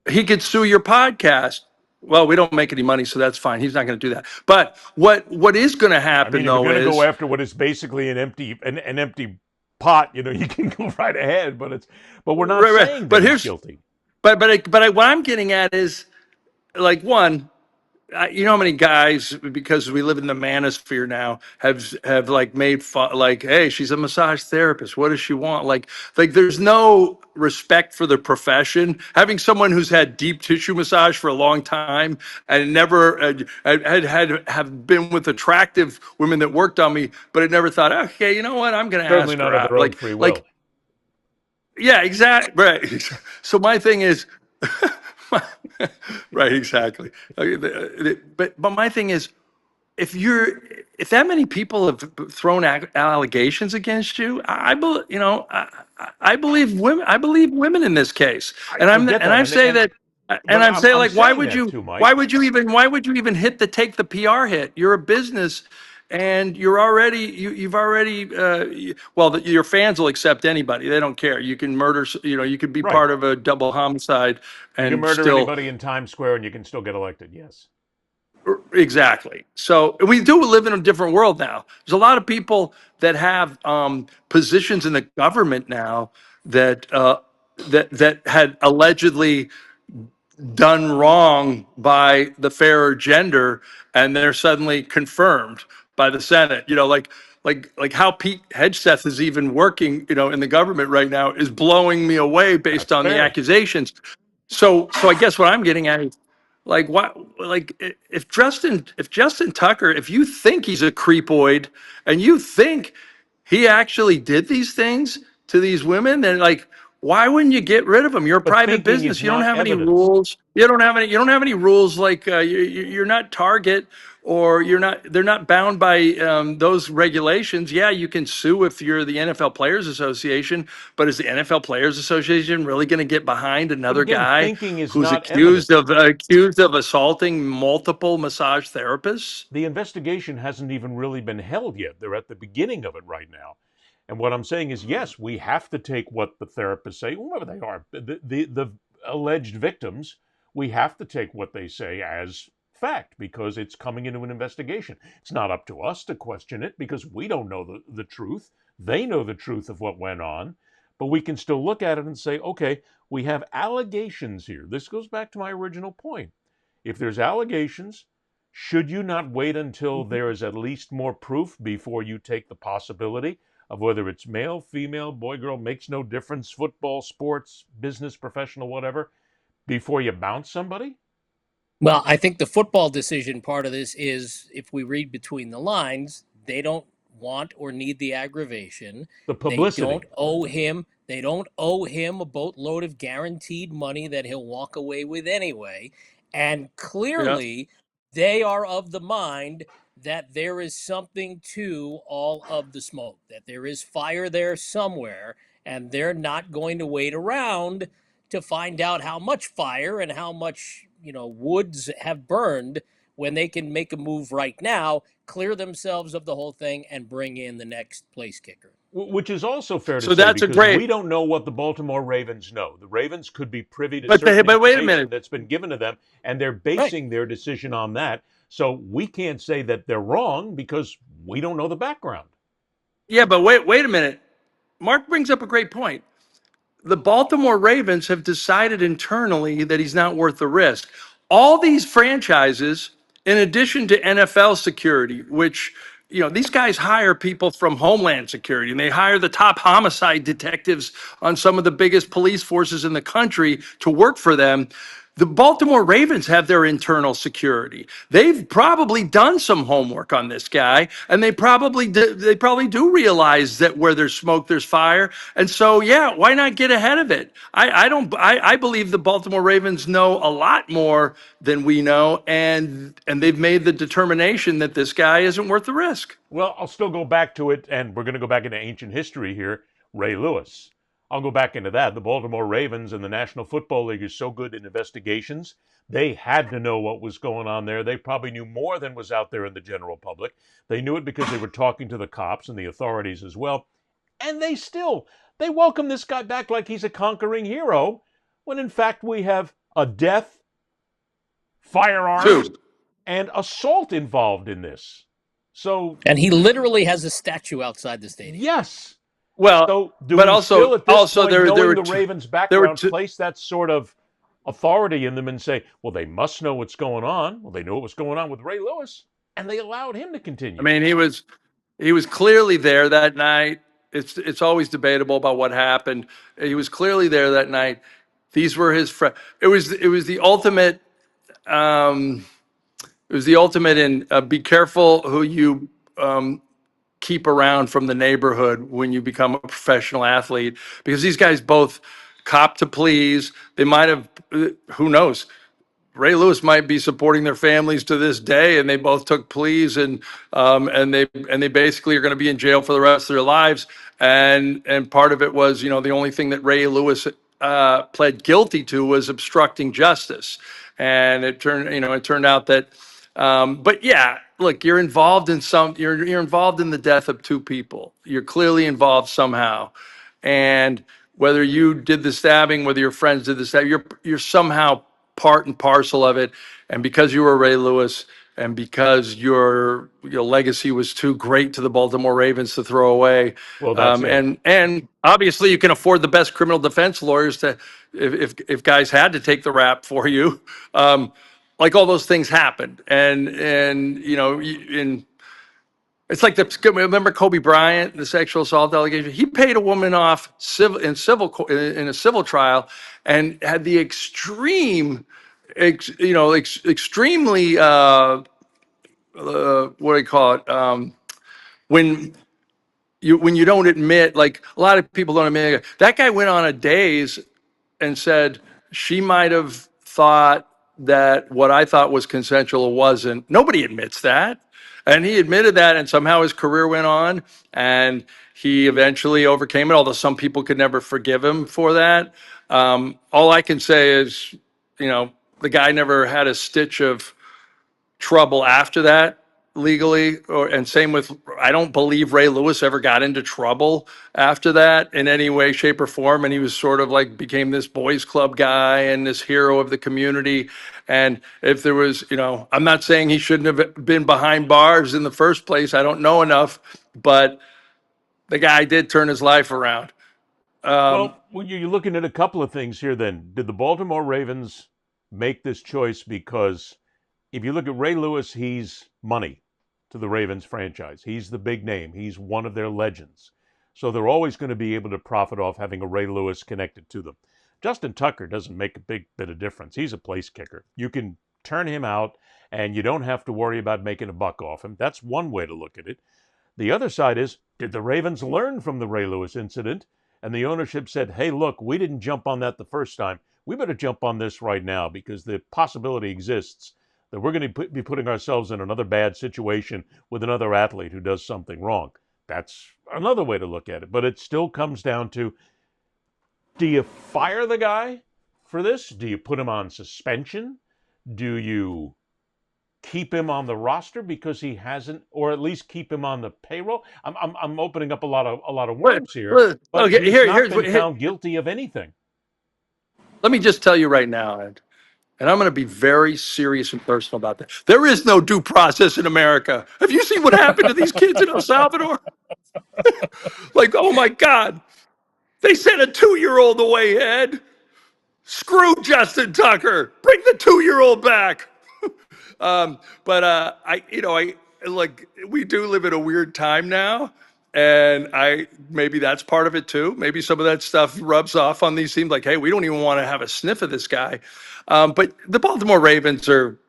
He could sue your podcast. Well, we don't make any money, so that's fine. He's not going to do that. But what is going to happen, though, if you're going to go after what is basically an empty pot, you can go right ahead. But we're not saying that he's guilty. But what I'm getting at is, like, one, how many guys, because we live in the manosphere now, have like made fun, like, hey, she's a massage therapist. What does she want? Like there's no respect for the profession. Having someone who's had deep tissue massage for a long time and never have been with attractive women that worked on me, but had never thought, okay, you know what, I'm going to ask her not of out. their own free will. Yeah, exactly. Right. So my thing is. Right, exactly. But my thing is, if that many people have thrown allegations against you, I believe women. I believe women in this case, and I say like, why would you even take the PR hit? You're a business, and you've already your fans will accept anybody. They don't care. You can murder, you could be Right. part of a double homicide You can and murder still. anybody in Times Square and you can still get elected. Yes. Exactly. So we do live in a different world now. There's a lot of people that have positions in the government now that had allegedly done wrong by the fairer gender, and they're suddenly confirmed by the Senate. Like how Pete Hegseth is even working, in the government right now is blowing me away based That's on the fair. accusations. So I guess what I'm getting at is like what like if Justin Tucker, if you think he's a creepoid and you think he actually did these things to these women, then like why wouldn't you get rid of him? You're a But private thinking business. is You don't not have any evidence. rules. You don't have any rules like you're not Target, or they're not bound by those regulations. Yeah, you can sue if you're the NFL Players Association, but is the NFL Players Association really going to get behind But another again, guy thinking is who's not evidence. accused of assaulting multiple massage therapists? The investigation hasn't even really been held yet. They're at the beginning of it right now. And what I'm saying is, yes, we have to take what the therapists say, whoever they are, the alleged victims, we have to take what they say as fact because it's coming into an investigation. It's not up to us to question it because we don't know the truth. They know the truth of what went on, but we can still look at it and say, okay, we have allegations here. This goes back to my original point. If there's allegations, should you not wait until there is at least more proof before you take the possibility of whether it's male, female, boy, girl, makes no difference, football, sports, business, professional, whatever, before you bounce somebody? Well, I think the football decision part of this is if we read between the lines, they don't want or need the aggravation. The They publicity. don't owe him a boatload of guaranteed money that he'll walk away with anyway. And Yeah. clearly they are of the mind that there is something to all of the smoke, that there is fire there somewhere, and they're not going to wait around to find out how much fire and how much woods have burned when they can make a move right now, clear themselves of the whole thing, and bring in the next place kicker. Which is also fair to So say that's a because we great. don't know what the Baltimore Ravens know. The Ravens could be privy to But certain wait a information minute. that's been given to them, and they're Right. basing their decision on that. So we can't say that they're wrong because we don't know the background. Yeah, but wait a minute. Mark brings up a great point. The Baltimore Ravens have decided internally that he's not worth the risk. All these franchises, in addition to NFL security, which, these guys hire people from Homeland Security and they hire the top homicide detectives on some of the biggest police forces in the country to work for them. The Baltimore Ravens have their internal security. They've probably done some homework on this guy, and they probably do realize that where there's smoke, there's fire. And so, yeah, why not get ahead of it? I believe the Baltimore Ravens know a lot more than we know, and they've made the determination that this guy isn't worth the risk. Well, I'll still go back to it, and we're going to go back into ancient history here. Ray Lewis. I'll go back into that. The Baltimore Ravens and the National Football League is so good in investigations. They had to know what was going on there. They probably knew more than was out there in the general public. They knew it because they were talking to the cops and the authorities as well. And they welcome this guy back like he's a conquering hero, when in fact we have a death, firearms, Two. and assault involved in this. So, And he literally has a statue outside the stadium. yes. Well, So do but we also, still at this point, there knowing were the two, Ravens' there were background, two. place that sort of authority in them and say, well, they must know what's going on. Well, they knew what was going on with Ray Lewis, and they allowed him to continue. I mean, he was clearly there that night. It's always debatable about what happened. He was clearly there that night. These were his friends. It was the ultimate. It was the ultimate in be careful who you keep around from the neighborhood when you become a professional athlete, because these guys both cop to please. They might have, who knows, Ray Lewis might be supporting their families to this day, and they both took pleas, and they basically are going to be in jail for the rest of their lives. And part of it was, the only thing that Ray Lewis pled guilty to was obstructing justice, and it turned out that. But yeah, look, you're involved in you're involved in the death of two people. You're clearly involved somehow. And whether you did the stabbing, whether your friends did the stabbing, you're somehow part and parcel of it. And because you were Ray Lewis, and because your legacy was too great to the Baltimore Ravens to throw away, Well, that's it. and obviously you can afford the best criminal defense lawyers to, if guys had to take the rap for you, like all those things happened, and in it's like remember Kobe Bryant, the sexual assault allegation. He paid a woman off in a civil trial, and had the extremely what do you call it? When you don't admit, like a lot of people don't admit, that guy went on a daze and said she might have thought that what I thought was consensual wasn't. Nobody admits that. And he admitted that, and somehow his career went on, and he eventually overcame it, although some people could never forgive him for that. All I can say is, the guy never had a stitch of trouble after that legally, and same with, I don't believe Ray Lewis ever got into trouble after that in any way, shape, or form. And he was sort of like became this boys club guy and this hero of the community. And if there was, I'm not saying he shouldn't have been behind bars in the first place. I don't know enough, but the guy did turn his life around. Well, you're looking at a couple of things here then. Did the Baltimore Ravens make this choice because if you look at Ray Lewis, he's money to the Ravens franchise. He's the big name. He's one of their legends. So they're always going to be able to profit off having a Ray Lewis connected to them. Justin Tucker doesn't make a big bit of difference. He's a place kicker. You can turn him out, and you don't have to worry about making a buck off him. That's one way to look at it. The other side is, did the Ravens learn from the Ray Lewis incident? And the ownership said, hey, look, we didn't jump on that the first time. We better jump on this right now because the possibility exists that we're going to be putting ourselves in another bad situation with another athlete who does something wrong. That's another way to look at it. But it still comes down to, do you fire the guy for this? Do you put him on suspension? Do you keep him on the roster because he hasn't, or at least keep him on the payroll? I'm opening up a lot of words here, but okay, he's not been found guilty of anything. Let me just tell you right now, Ed, and I'm going to be very serious and personal about that. There is no due process in America. Have you seen what happened to these kids in El Salvador? Like, oh my God. They sent a 2-year-old away, Ed. Screw Justin Tucker. Bring the 2-year-old back. We do live in a weird time now. And maybe that's part of it too. Maybe some of that stuff rubs off on these teams like, hey, we don't even want to have a sniff of this guy. But the Baltimore Ravens are,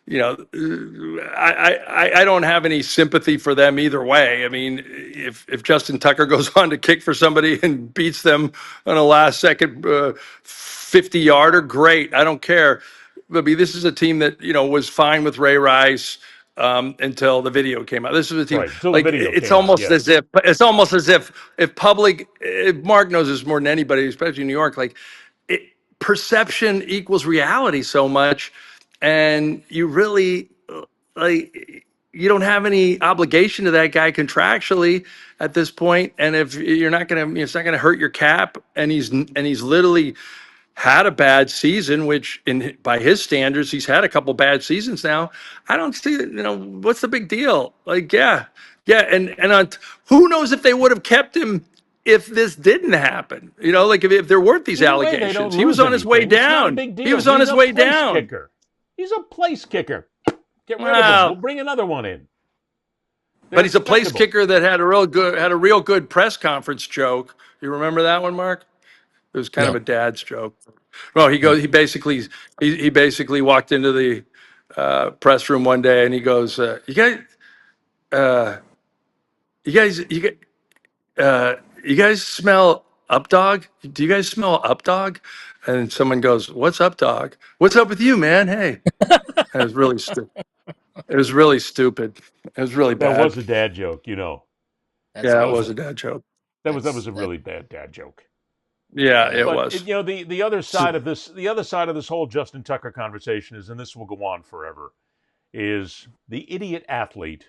I don't have any sympathy for them either way. I mean, if Justin Tucker goes on to kick for somebody and beats them on a last second 50-yarder, great. I don't care. But this is a team that, was fine with Ray Rice until the video came out. This is a team, right, like it's almost as if Mark knows this more than anybody, especially in New York, like perception equals reality so much. And you really, you don't have any obligation to that guy contractually at this point. And if you're not going to, it's not going to hurt your cap. And he's literally had a bad season, which by his standards, he's had a couple bad seasons now. I don't see, what's the big deal? Like, yeah. And who knows if they would have kept him if this didn't happen, if there weren't these allegations. He was on his way down. He was on his way down. Kicker. He's a place kicker. Get rid of him. We'll bring another one in. But he's a place kicker that had a real good press conference joke. You remember that one, Mark? It was kind of a dad's joke. Well, he basically walked into the press room one day and he goes, you guys smell up dog? Do you guys smell up dog? And someone goes, what's up dog? What's up with you, man? Hey. It was really stupid. It was really stupid. It was really bad. That was a dad joke, It was a dad joke. That was a really bad dad joke. Yeah, it was. The other side of this whole Justin Tucker conversation is, and this will go on forever, is the idiot athlete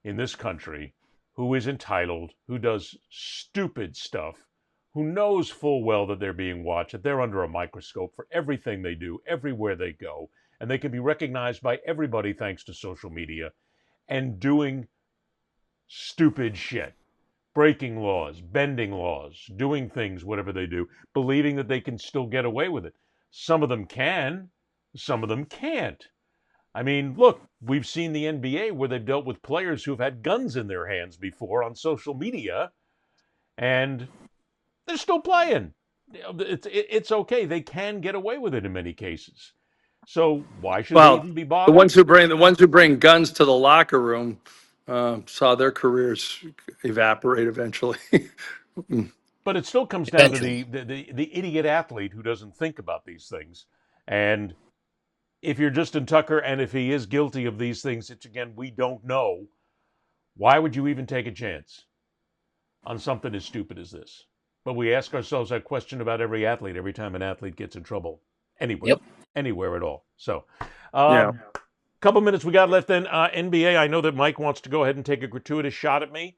in this country who is entitled, who does stupid stuff, who knows full well that they're being watched, that they're under a microscope for everything they do, everywhere they go, and they can be recognized by everybody thanks to social media, and doing stupid shit. Breaking laws, bending laws, doing things, whatever they do, believing that they can still get away with it. Some of them can, some of them can't. I mean, look, we've seen the NBA where they've dealt with players who've had guns in their hands before on social media, and they're still playing. It's okay. They can get away with it in many cases. So why should they even be bothered? The ones who bring guns to the locker room saw their careers evaporate eventually. But it still comes down to the idiot athlete who doesn't think about these things. And if you're Justin Tucker, and if he is guilty of these things, which again, we don't know, why would you even take a chance on something as stupid as this? But we ask ourselves that question about every athlete every time an athlete gets in trouble. Anywhere. Anywhere at all. So, couple minutes we got left then. NBA, I know that Mike wants to go ahead and take a gratuitous shot at me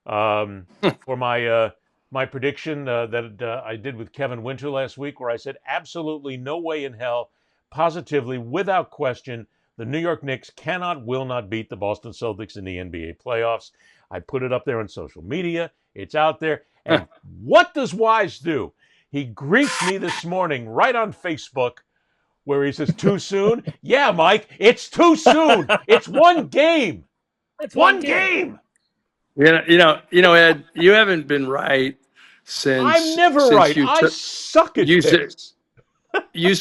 for my prediction that I did with Kevin Winter last week, where I said absolutely no way in hell, positively, without question, the New York Knicks cannot, will not beat the Boston Celtics in the NBA playoffs. I put it up there on social media. It's out there. And what does Wise do? He greets me this morning right on Facebook where he says, too soon? Yeah, Mike, it's too soon. It's one game. It's one game. You know, Ed, you haven't been right since. I'm never right. I suck at this. You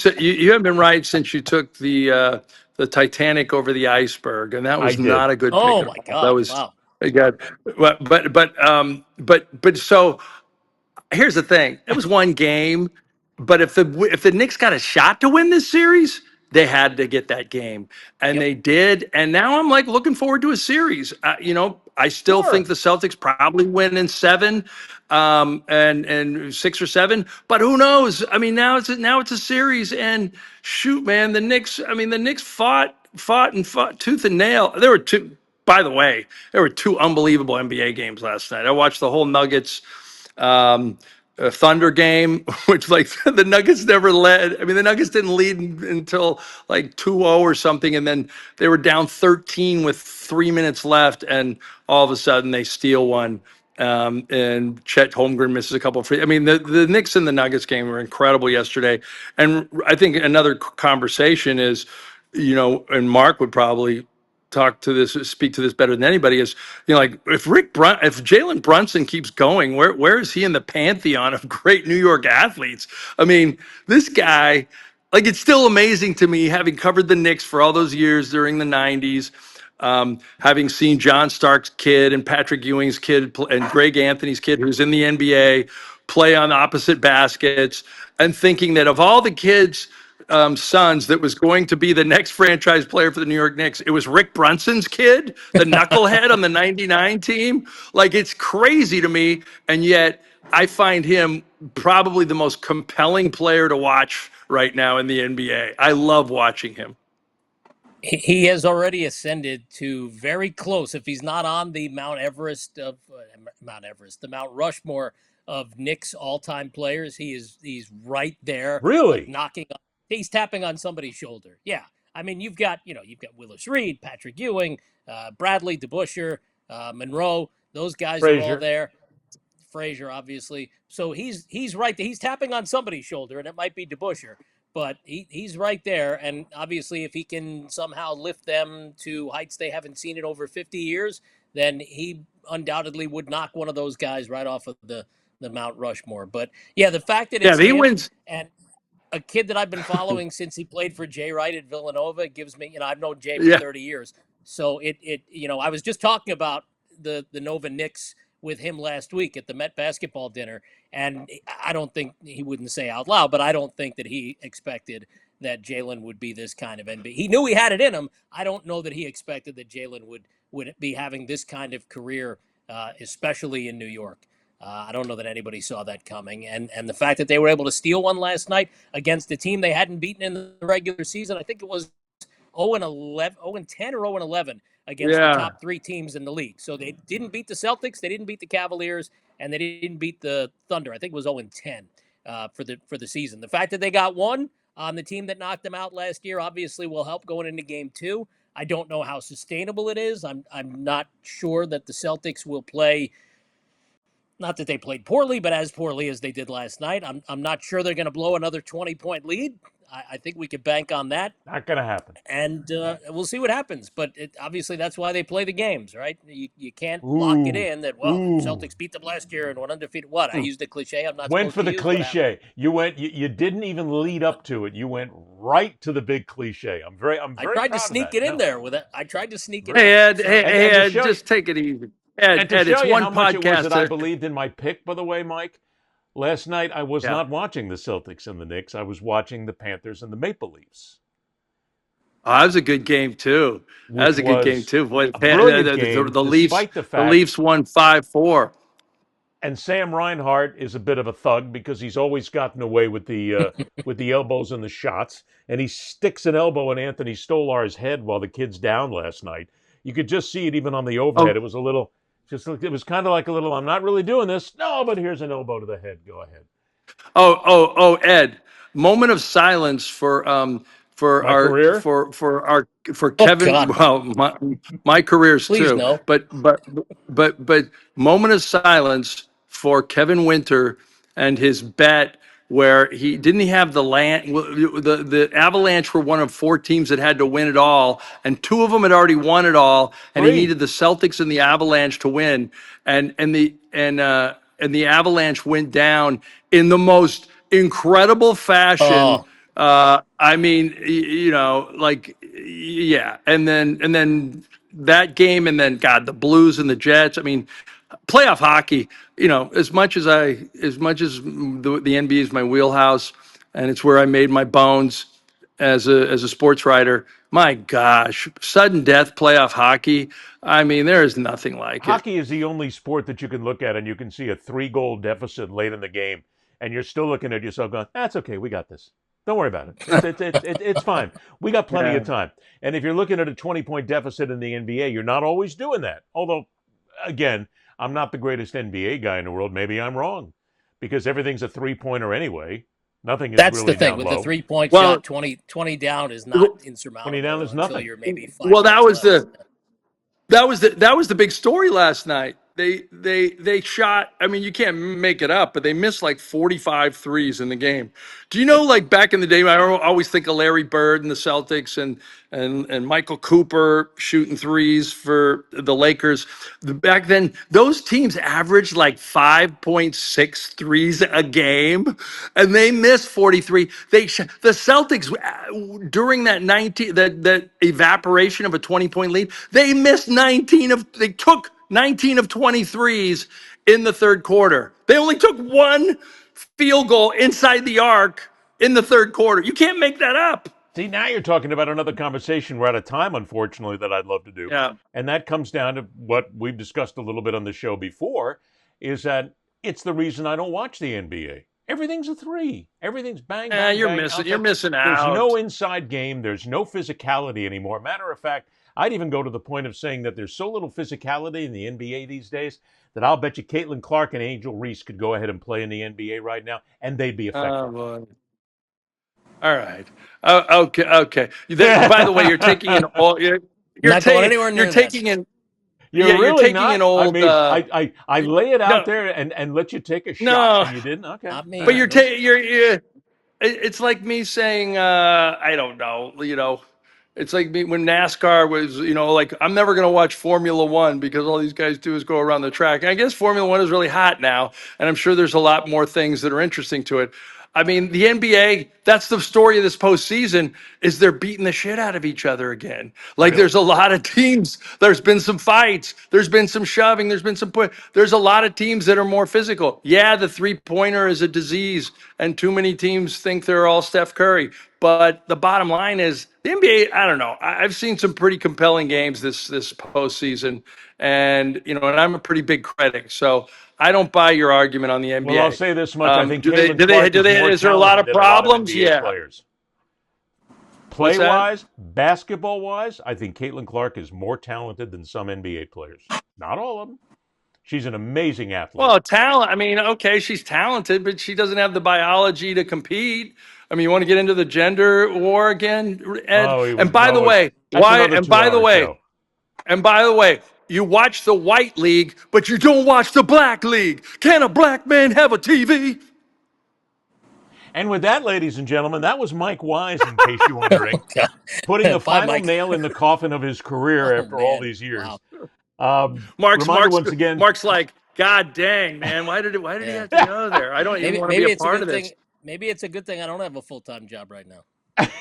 haven't been right since you took the Titanic over the iceberg, and that was not a good pick. Oh my God! That was, wow. But so here's the thing: it was one game, but if the Knicks got a shot to win this series, they had to get that game, and they did. And now I'm like looking forward to a series. I still think the Celtics probably win in 7, and 6 or 7. But who knows? I mean, now it's a series, and shoot, man, the Knicks. I mean, the Knicks fought tooth and nail. By the way, there were 2 unbelievable NBA games last night. I watched the whole Nuggets. Thunder game, which like the Nuggets never led. I mean, the Nuggets didn't lead until like 2-0 or something, and then they were down 13 with 3 minutes left, and all of a sudden they steal one. And Chet Holmgren misses a couple of free. I mean, the Knicks and the Nuggets game were incredible yesterday, and I think another conversation is, and Mark would probably speak to this better than anybody, is, like if Jalen Brunson keeps going, where is he in the pantheon of great New York athletes? I mean, this guy, like, it's still amazing to me, having covered the Knicks for all those years during the 90s, having seen John Stark's kid and Patrick Ewing's kid and Greg Anthony's kid, who's in the NBA, play on opposite baskets, and thinking that of all the kids' sons that was going to be the next franchise player for the New York Knicks, it was Rick Brunson's kid, the knucklehead on the 99 team. Like, it's crazy to me. And yet I find him probably the most compelling player to watch right now in the NBA. I love watching him. He has already ascended to very close. If he's not on the Mount Rushmore of Knicks all-time players, he's right there. Really? He's tapping on somebody's shoulder. Yeah. I mean, you've got Willis Reed, Patrick Ewing, Bradley, DeBusschere, Monroe. Those guys are all there. Frazier, obviously. So he's right there. He's tapping on somebody's shoulder, and it might be DeBusschere. But he's right there, and obviously if he can somehow lift them to heights they haven't seen in over 50 years, then he undoubtedly would knock one of those guys right off of the Mount Rushmore. But, yeah, the fact that it's he him wins. And a kid that I've been following since he played for Jay Wright at Villanova gives me, I've known Jay for 30 years. So I was just talking about the Nova Knicks with him last week at the Met basketball dinner, and I don't think he wouldn't say out loud, but I don't think that he expected that Jalen would be this kind of NBA. He knew he had it in him. I don't know that he expected that Jalen would be having this kind of career, especially in New York. I don't know that anybody saw that coming, and the fact that they were able to steal one last night against a team they hadn't beaten in the regular season, I think it was 0-11, 0-10 or 0-11 against the top three teams in the league. So they didn't beat the Celtics, they didn't beat the Cavaliers, and they didn't beat the Thunder. I think it was 0-10 for the season. The fact that they got one on the team that knocked them out last year obviously will help going into game 2. I don't know how sustainable it is. I'm not sure that the Celtics will play. Not that they played poorly, but as poorly as they did last night. I'm not sure they're going to blow another 20-point lead. I think we could bank on that. Not going to happen. And we'll see what happens. But obviously, that's why they play the games, right? You can't lock it in that, Celtics beat them last year and went undefeated. What? I used the cliche. I'm not went for the use cliche. You didn't even lead up to it. You went right to the big cliche. I'm very I tried to sneak it in there with it. I tried to sneak it in. Hey, Ed, just take it easy. Ed, it's one podcast. Much it was that I believed in my pick, by the way, Mike. Last night, I was not watching the Celtics and the Knicks. I was watching the Panthers and the Maple Leafs. Oh, that was a good game, too. That was a good game, too. Boy, the Leafs won 5-4. And Sam Reinhart is a bit of a thug because he's always gotten away with the with the elbows and the shots. And he sticks an elbow in Anthony Stolar's head while the kid's down last night. You could just see it even on the overhead. It was a little... it was kind of like a little, I'm not really doing this. No, but here's an elbow to the head. Go ahead. Ed, moment of silence for career? for Kevin. God. Well, my career's Please too. no. But moment of silence for Kevin Winter and his bet where he have the land. The Avalanche were one of 4 teams that had to win it all, and 2 of them had already won it all, and he needed the Celtics and the Avalanche to win, and the Avalanche went down in the most incredible fashion. I mean, and then that game, and then the Blues and the Jets. I mean, playoff hockey, as much as the NBA is my wheelhouse, and it's where I made my bones as a sports writer. My gosh, sudden death playoff hockey. I mean, there is nothing like it. Hockey is the only sport that you can look at and you can see a 3-goal deficit late in the game, and you're still looking at yourself going, "That's okay, we got this. Don't worry about it. It's fine. We got plenty of time." And if you're looking at a 20-point deficit in the NBA, you're not always doing that. Although, again, I'm not the greatest NBA guy in the world. Maybe I'm wrong, because everything's a 3-pointer anyway. Nothing is That's really the thing down with low. the 3-point shot. 20 down is not insurmountable. 20 down is nothing. You're maybe 5 Well, that was the big story last night. They shot, I mean, you can't make it up, but they missed like 45 threes in the game. Do you know, like back in the day, I always think of Larry Bird and the Celtics and Michael Cooper shooting threes for the Lakers. Back then, those teams averaged like 5.6 threes a game, and they missed 43. The Celtics, during that evaporation of a 20-point lead, they missed they took 19 of 23s in the third quarter. They only took 1 field goal inside the arc in the third quarter. You can't make that up. See, now you're talking about another conversation. We're out of time, unfortunately, that I'd love to do. Yeah. And that comes down to what we've discussed a little bit on the show before, is that it's the reason I don't watch the NBA. Everything's a 3. Everything's bang, bang, you're bang. missing out. There's no inside game. There's no physicality anymore. Matter of fact, I'd even go to the point of saying that there's so little physicality in the NBA these days that I'll bet you Caitlin Clark and Angel Reese could go ahead and play in the NBA right now, and they'd be effective. Oh, boy. All right. Okay. By the way, you're taking an old. You're taking an. You're taking an old. I mean, I lay it out there and let you take a shot, and you didn't. Okay. But you're. It's like me saying, I don't know. It's like me when NASCAR was, like I'm never going to watch Formula One because all these guys do is go around the track. And I guess Formula One is really hot now, and I'm sure there's a lot more things that are interesting to it. I mean, the NBA, that's the story of this postseason, is they're beating the shit out of each other again. Like, there's a lot of teams. There's been some fights. There's been some shoving. There's been some there's a lot of teams that are more physical. Yeah, the three-pointer is a disease, and too many teams think they're all Steph Curry. But the bottom line is, the NBA, I don't know. I've seen some pretty compelling games this postseason, and, and I'm a pretty big critic. So I don't buy your argument on the NBA. Well, I'll say this much: I think is there a lot of problems? Yeah. What's that? Play-wise, basketball-wise, I think Caitlin Clark is more talented than some NBA players. Not all of them. She's an amazing athlete. Well, talent. I mean, okay, she's talented, but she doesn't have the biology to compete. I mean, you want to get into the gender war again, Ed? And by the way, why? And by the way, show. and by the way, you watch the white league, but you don't watch the black league. Can a black man have a TV? And with that, ladies and gentlemen, that was Mike Wise, in case you're wondering, putting the final Mike. nail in the coffin of his career after all these years. Wow. Mark's once again, Mark's like, God dang, man, why did he have to go there? I don't even want to be a part of this. Maybe it's a good thing I don't have a full-time job right now.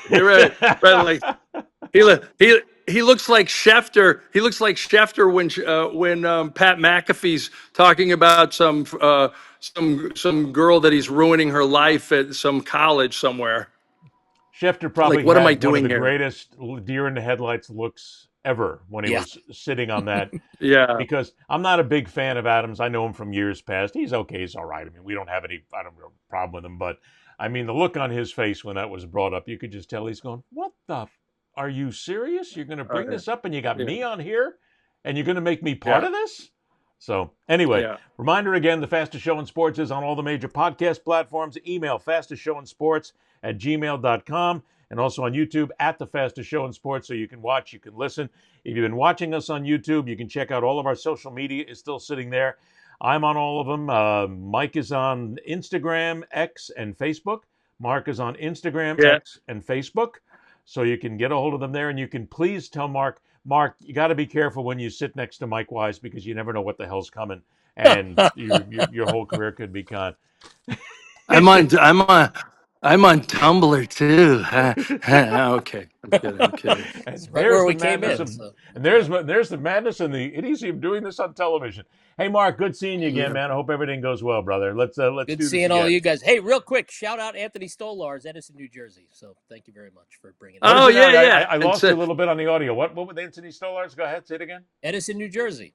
You're right. Like he looks like Schefter. He looks like Schefter when Pat McAfee's talking about some girl that he's ruining her life at some college somewhere. Schefter probably like, what am I had one doing of the here? greatest deer in the headlights looks ever when he was sitting on that. Yeah. Because I'm not a big fan of Adams. I know him from years past. He's okay. He's all right. I mean, I don't have a problem with him. But, I mean, the look on his face when that was brought up, you could just tell he's going, what the are you serious? You're going to bring this up and you got me on here? And you're going to make me part of this? So, anyway, reminder again, the Fastest Show in Sports is on all the major podcast platforms. Email fastestshowinsports@gmail.com. And also on YouTube at the Fastest Show in Sports, so you can watch, you can listen. If you've been watching us on YouTube, you can check out all of our social media. It's still sitting there. I'm on all of them. Mike is on Instagram, X, and Facebook. Mark is on Instagram, X, and Facebook. So you can get a hold of them there, and you can please tell Mark, you got to be careful when you sit next to Mike Wise because you never know what the hell's coming, and your whole career could be gone. I'm on Tumblr too. Okay, I'm kidding. And right where we came in. And there's the madness and the idiocy of doing this on television. Hey, Mark, good seeing you again, man. I hope everything goes well, brother. Let's good do this seeing again. all of you guys. Hey, real quick, shout out Anthony Stolarz, Edison, New Jersey. So thank you very much for bringing it. Oh yeah. I lost you a little bit on the audio. What was Anthony Stolarz? Go ahead, say it again. Edison, New Jersey.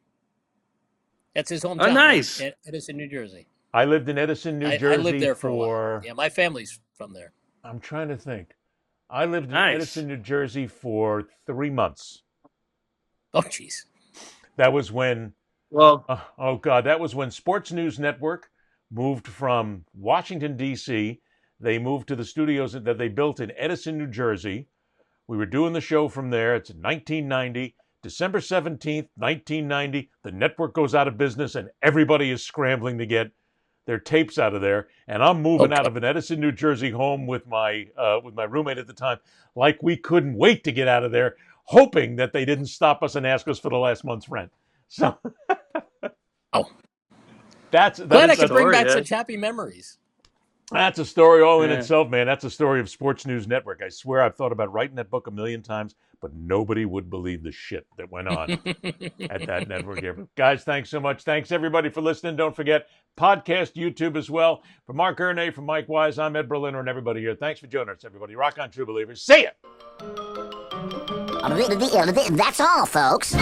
That's his hometown. Oh, nice. Edison, New Jersey. I lived in Edison, New Jersey. I lived there for a while. Yeah, my family's from there. I'm trying to think. I lived in Edison, New Jersey for 3 months. Oh, jeez. That was when, that was when Sports News Network moved from Washington, D.C. They moved to the studios that they built in Edison, New Jersey. We were doing the show from there. It's 1990. December 17th, 1990. The network goes out of business and everybody is scrambling to get their tapes out of there, and I'm moving out of an Edison, New Jersey home with my roommate at the time, like we couldn't wait to get out of there, hoping that they didn't stop us and ask us for the last month's rent. So, glad I could bring back such happy memories. That's a story all in itself, man. That's a story of Sports News Network. I swear I've thought about writing that book a million times, but nobody would believe the shit that went on at that network. Guys, thanks so much. Thanks, everybody, for listening. Don't forget, podcast, YouTube as well. For Marc Ernay, from Mike Wise, I'm Ed Berliner, and everybody here. Thanks for joining us, everybody. Rock on, true believers. See ya! That's all, folks.